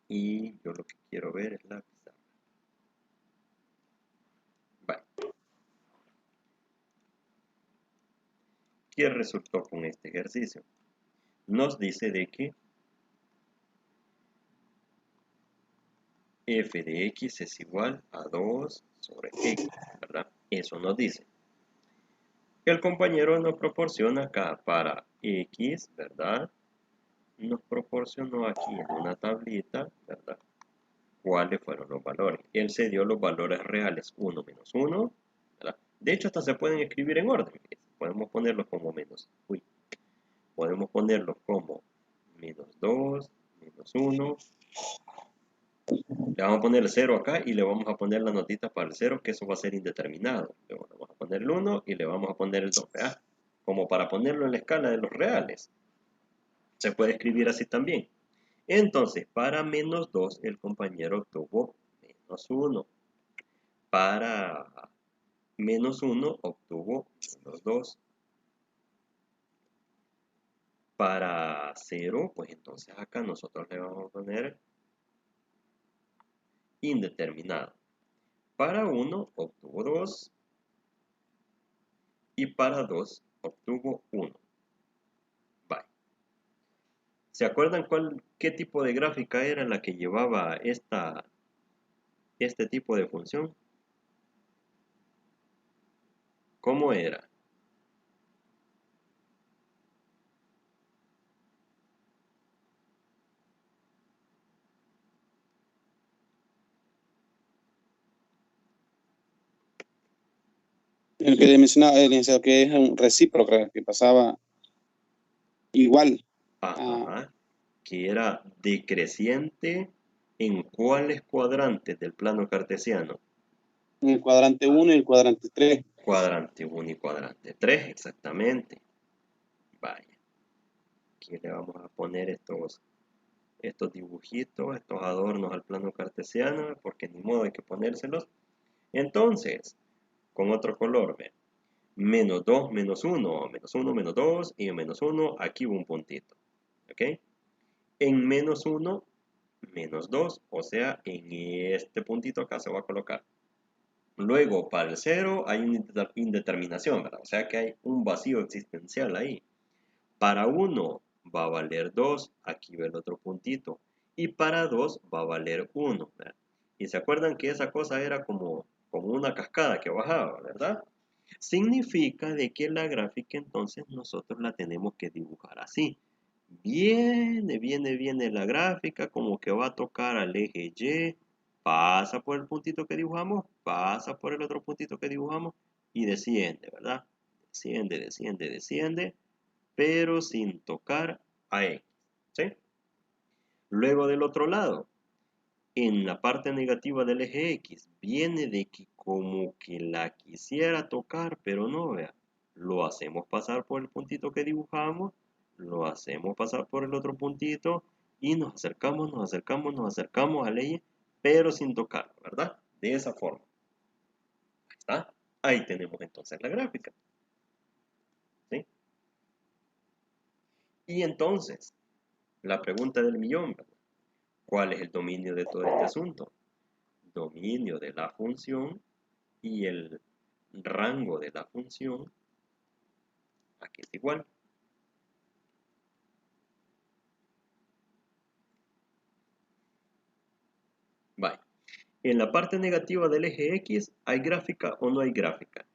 Y yo lo que quiero ver es la pizarra. Vale. ¿Qué resultó con este ejercicio? Nos dice de que f de x es igual a 2 sobre x, ¿verdad? Eso nos dice. El compañero nos proporciona acá para x, ¿verdad? Nos proporcionó aquí en una tablita, ¿verdad? ¿Cuáles fueron los valores? Él se dio los valores reales 1 menos 1, ¿verdad? De hecho, hasta se pueden escribir en orden. Podemos ponerlos como podemos ponerlos como menos 2, menos 1. Le vamos a poner el 0 acá y le vamos a poner la notita para el 0, que eso va a ser indeterminado. Le vamos a poner el 1 y le vamos a poner el 2, ¿verdad? Como para ponerlo en la escala de los reales. Se puede escribir así también. Entonces, para menos 2, el compañero obtuvo menos 1. Para menos 1, obtuvo menos 2. Para 0, pues entonces acá nosotros le vamos a poner indeterminado. Para 1, obtuvo 2. Y para 2, obtuvo 1. Vale. ¿Se acuerdan qué tipo de gráfica era la que llevaba este tipo de función? ¿Cómo era? El que le mencionaba, el licenciado, que es un recíproco, que pasaba igual. Ajá. Que era decreciente en cuáles cuadrantes del plano cartesiano. En el cuadrante 1 y el cuadrante 3. Cuadrante 1 y cuadrante 3, exactamente. Vaya. Aquí le vamos a poner estos dibujitos, estos adornos al plano cartesiano, porque ni modo hay que ponérselos. Entonces, con otro color, ¿ve? Menos 2, menos 1, menos 1, menos 2, y en menos 1, aquí hubo un puntito. ¿Ok? En menos 1, menos 2, o sea, en este puntito acá se va a colocar. Luego, para el 0 hay una indeterminación, ¿verdad? O sea que hay un vacío existencial ahí. Para 1 va a valer 2, aquí ve el otro puntito. Y para 2 va a valer 1, ¿verdad? Y se acuerdan que esa cosa era como una cascada que bajaba, ¿verdad? Significa de que la gráfica entonces nosotros la tenemos que dibujar así. Viene la gráfica como que va a tocar al eje Y, pasa por el puntito que dibujamos, pasa por el otro puntito que dibujamos y desciende, ¿verdad? Desciende, pero sin tocar a X, ¿sí? Luego del otro lado, en la parte negativa del eje X, viene de que como que la quisiera tocar, pero no, vea. Lo hacemos pasar por el puntito que dibujamos, lo hacemos pasar por el otro puntito, y nos acercamos a la Y, pero sin tocar, ¿verdad? De esa forma. Ahí está. Ahí tenemos entonces la gráfica. ¿Sí? Y entonces, la pregunta del millón, ¿verdad? ¿Cuál es el dominio de todo este asunto? Dominio de la función y el rango de la función, aquí es igual. Vale. En la parte negativa del eje X, ¿hay gráfica o no hay gráfica?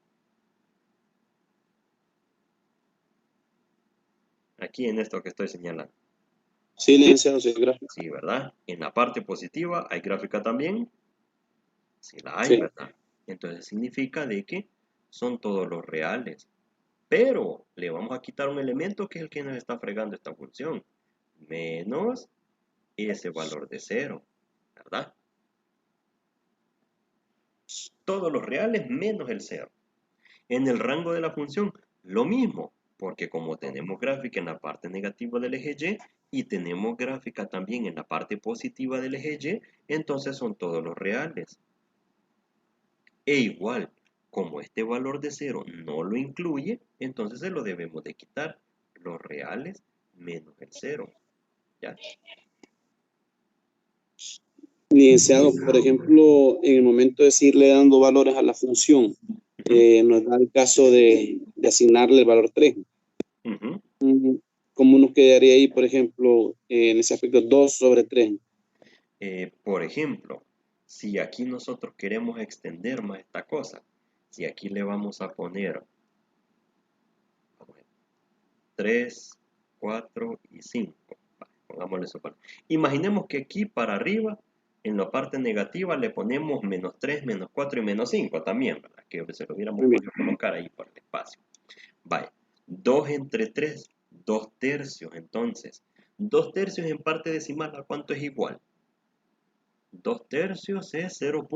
Aquí en esto que estoy señalando. Sí, licenciado, sí, gráfico. Sí, ¿verdad? En la parte positiva, ¿hay gráfica también? Sí la hay, Sí. ¿verdad? Entonces significa de que son todos los reales. Pero le vamos a quitar un elemento que es el que nos está fregando esta función. Menos ese valor de 0, ¿verdad? Todos los reales menos el 0. En el rango de la función, lo mismo, porque como tenemos gráfica en la parte negativa del eje Y y tenemos gráfica también en la parte positiva del eje Y, entonces son todos los reales. E igual, como este valor de 0 no lo incluye, entonces se lo debemos de quitar. Los reales menos el 0. ¿Ya? Licenciado, por ejemplo, en el momento de irle dando valores a la función, nos da el caso de asignarle el valor 3. ¿Cómo nos quedaría ahí, por ejemplo, en ese aspecto 2 sobre 3? Por ejemplo, si aquí nosotros queremos extender más esta cosa, si aquí le vamos a poner 3, 4 y 5, vale, pongámosle eso para. Imaginemos que aquí para arriba, en la parte negativa, le ponemos menos 3, menos 4 y menos 5 también, ¿verdad? Que se lo hubiéramos podido colocar ahí por el espacio. Vaya, 2 entre 3, 2 tercios, entonces. 2 tercios en parte decimal, ¿a cuánto es igual? 2 tercios es 0.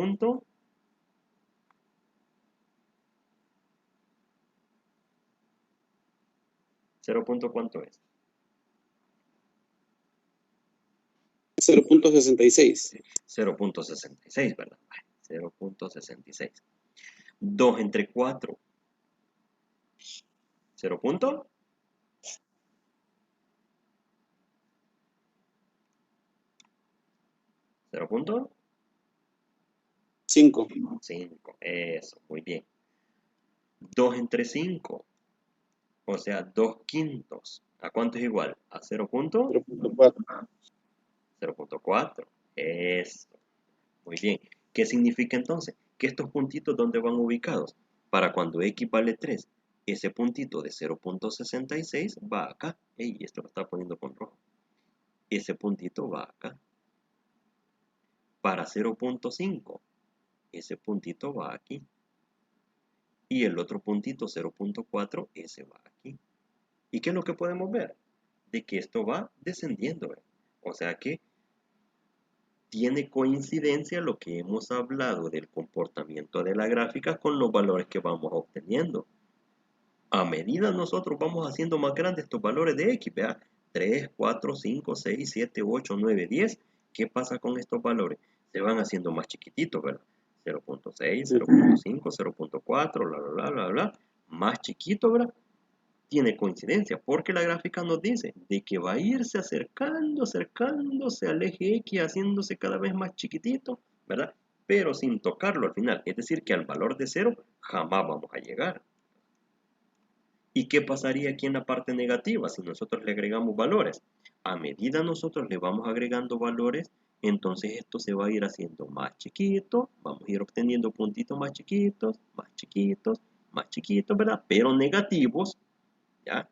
0. ¿Cuánto es? 0.66. 0.66, ¿verdad? 0.66. 2 entre 4. 0. 0. 5. 5. Eso, muy bien. 2 entre 5. O sea, 2 quintos. ¿A cuánto es igual? A 0.4. 0.4. Eso. Muy bien. ¿Qué significa entonces? Que estos puntitos, ¿dónde van ubicados? Para cuando x vale 3, ese puntito de 0.66 va acá. Ey, esto lo está poniendo con rojo. Ese puntito va acá. Para 0.5, ese puntito va aquí. Y el otro puntito, 0.4, ese va aquí. ¿Y qué es lo que podemos ver? De que esto va descendiendo. O sea que tiene coincidencia lo que hemos hablado del comportamiento de la gráfica con los valores que vamos obteniendo. A medida nosotros vamos haciendo más grandes estos valores de x, ¿verdad? 3, 4, 5, 6, 7, 8, 9, 10. ¿Qué pasa con estos valores? Se van haciendo más chiquititos, ¿verdad? 0.6, 0.5, 0.4, bla, bla, bla, bla, más chiquito, ¿verdad? Tiene coincidencia, porque la gráfica nos dice de que va a irse acercándose al eje X, haciéndose cada vez más chiquitito, ¿verdad? Pero sin tocarlo al final, es decir, que al valor de 0 jamás vamos a llegar. ¿Y qué pasaría aquí en la parte negativa si nosotros le agregamos valores? A medida nosotros le vamos agregando valores, entonces esto se va a ir haciendo más chiquito, vamos a ir obteniendo puntitos más chiquitos, más chiquitos, ¿verdad? Pero negativos, ¿ya?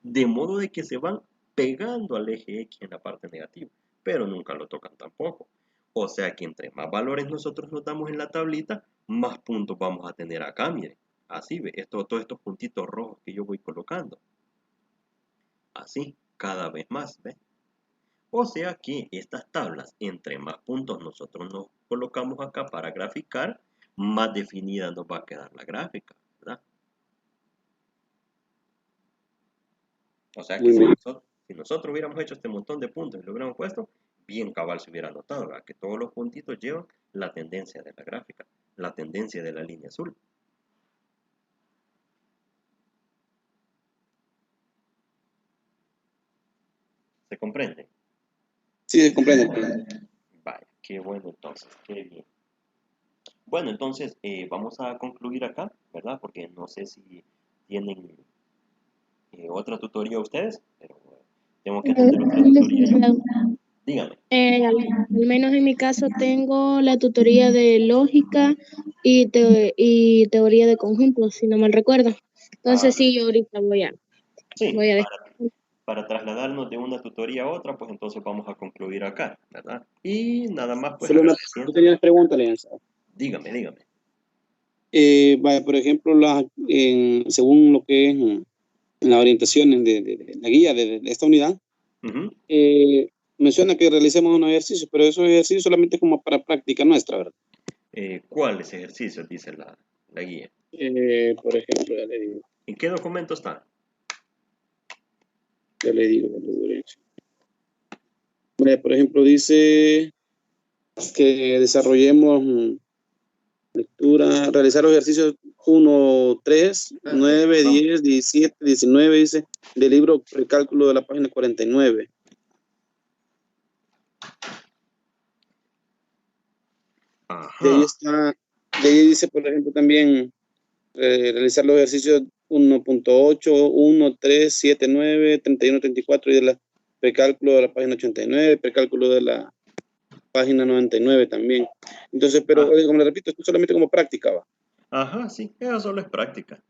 De modo de que se van pegando al eje X en la parte negativa, pero nunca lo tocan tampoco. O sea que entre más valores nosotros nos damos en la tablita, más puntos vamos a tener acá, miren. Así ve, todos estos puntitos rojos que yo voy colocando. Así, cada vez más, ¿ve? O sea que estas tablas, entre más puntos nosotros nos colocamos acá para graficar, más definida nos va a quedar la gráfica, ¿verdad? O sea que Si nosotros hubiéramos hecho este montón de puntos y lo hubiéramos puesto, bien cabal se hubiera notado, ¿verdad? Que todos los puntitos llevan la tendencia de la gráfica, la tendencia de la línea azul. ¿Se comprende? Sí, se comprende. Vaya, qué bueno entonces, qué bien. Bueno, entonces vamos a concluir acá, ¿verdad? Porque no sé si tienen otra tutoría ustedes, pero tengo que atender otra tutoría yo. Dígame. Al menos en mi caso tengo la tutoría de lógica y teoría de conjuntos, si no mal recuerdo. Entonces sí, yo ahorita Sí, voy a dejar. para trasladarnos de una tutoría a otra, pues entonces vamos a concluir acá, ¿verdad? Y nada más, pues Solo yo agradeciendo. tenía una pregunta, licenciado. Dígame. Vaya, por ejemplo, según lo que es la orientación de la guía de esta unidad, Ujú. menciona que realicemos un ejercicio, pero esos ejercicios solamente como para práctica nuestra, ¿verdad? ¿Cuáles ejercicios dice la guía? Por ejemplo, ya le digo. ¿En qué documento está? Ya le digo. Vaya, por ejemplo, dice que desarrollemos lectura, realizar los ejercicios 1, 3, 9, 10, 17, 19, dice, del libro Precálculo de la página 49. De ahí Ajá. de ahí dice, por ejemplo, también realizar los ejercicios 1.8, 1, 3, 7, 9, 31, 34 y de la precálculo de la página 89, precálculo de la página 99 también. Entonces, pero como le repito, esto solamente como práctica, va. Ajá, sí, eso solo es práctica.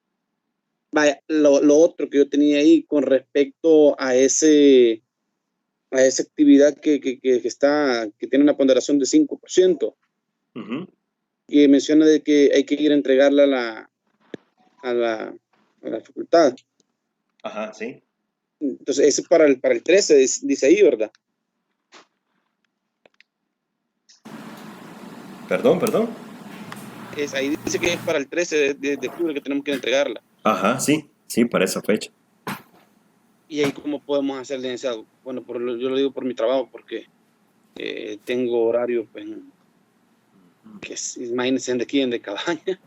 Vaya, lo otro que yo tenía ahí con respecto a esa actividad que tiene una ponderación de 5%, Ujú. y menciona de que hay que ir a entregarla a la facultad. Ajá, sí. Entonces, ese es para el 13, dice ahí, ¿verdad? Perdón. Ahí dice que es para el 13 de octubre que tenemos que entregarla. Ajá, sí, para esa fecha. Y ahí, ¿cómo podemos hacer, licenciado? Bueno, yo lo digo por mi trabajo, porque tengo horario, pues, que imagínense de aquí, de cabaña.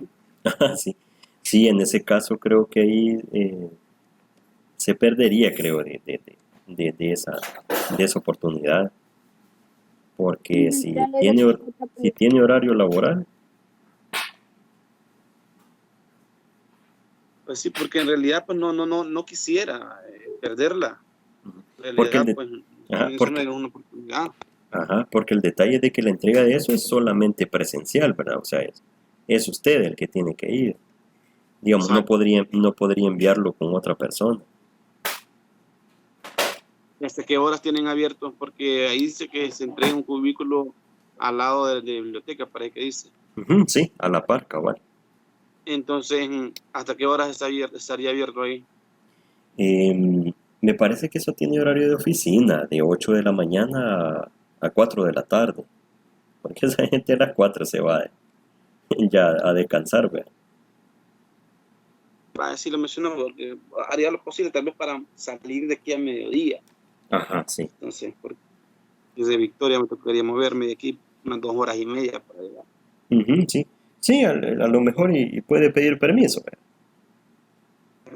Sí, en ese caso creo que ahí se perdería, creo, de esa oportunidad. Porque si tiene horario laboral, Pues sí, porque en realidad, pues, no quisiera perderla. En porque realidad, pues, ajá, es una oportunidad. Ajá, porque el detalle de que la entrega de eso es solamente presencial, ¿verdad? O sea, es usted el que tiene que ir. Digamos, no podría enviarlo con otra persona. ¿Hasta qué horas tienen abiertos? Porque ahí dice que se entrega un cubículo al lado de biblioteca, parece que dice. Ujú, sí, a la par, cabal. Entonces, ¿hasta qué horas estaría abierto ahí? Me parece que eso tiene horario de oficina, de 8 de la mañana a 4 de la tarde. Porque esa gente a las 4 se va ya a descansar, ¿verdad? Sí lo menciono porque haría lo posible tal vez para salir de aquí a mediodía. Ajá, sí. Entonces, porque desde Victoria me tocaría moverme de aquí unas 2 horas y media para llegar. Ujú, sí. Sí, a lo mejor y puede pedir permiso, ¿verdad?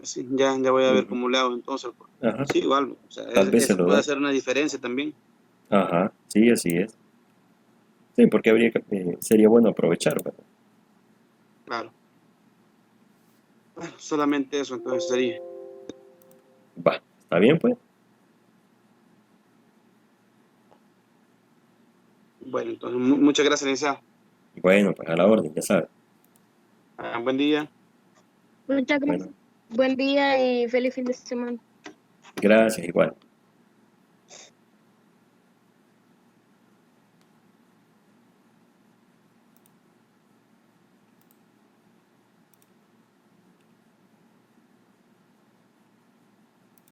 Sí, ya voy a ver Ujú. cómo le hago entonces. Ajá. Sí, igual, o sea, Tal vez se eso lo puede da. hacer una diferencia también. Ajá, sí, así es. Sí, porque sería bueno aprovechar, ¿verdad? Claro. Bueno, solamente eso entonces sería. Va, ¿está bien, pues? Bueno, entonces muchas gracias, licenciado. Bueno, pues a la orden, ya sabes. Buen día. Muchas gracias. Bueno, Buen día y feliz fin de semana. gracias, igual.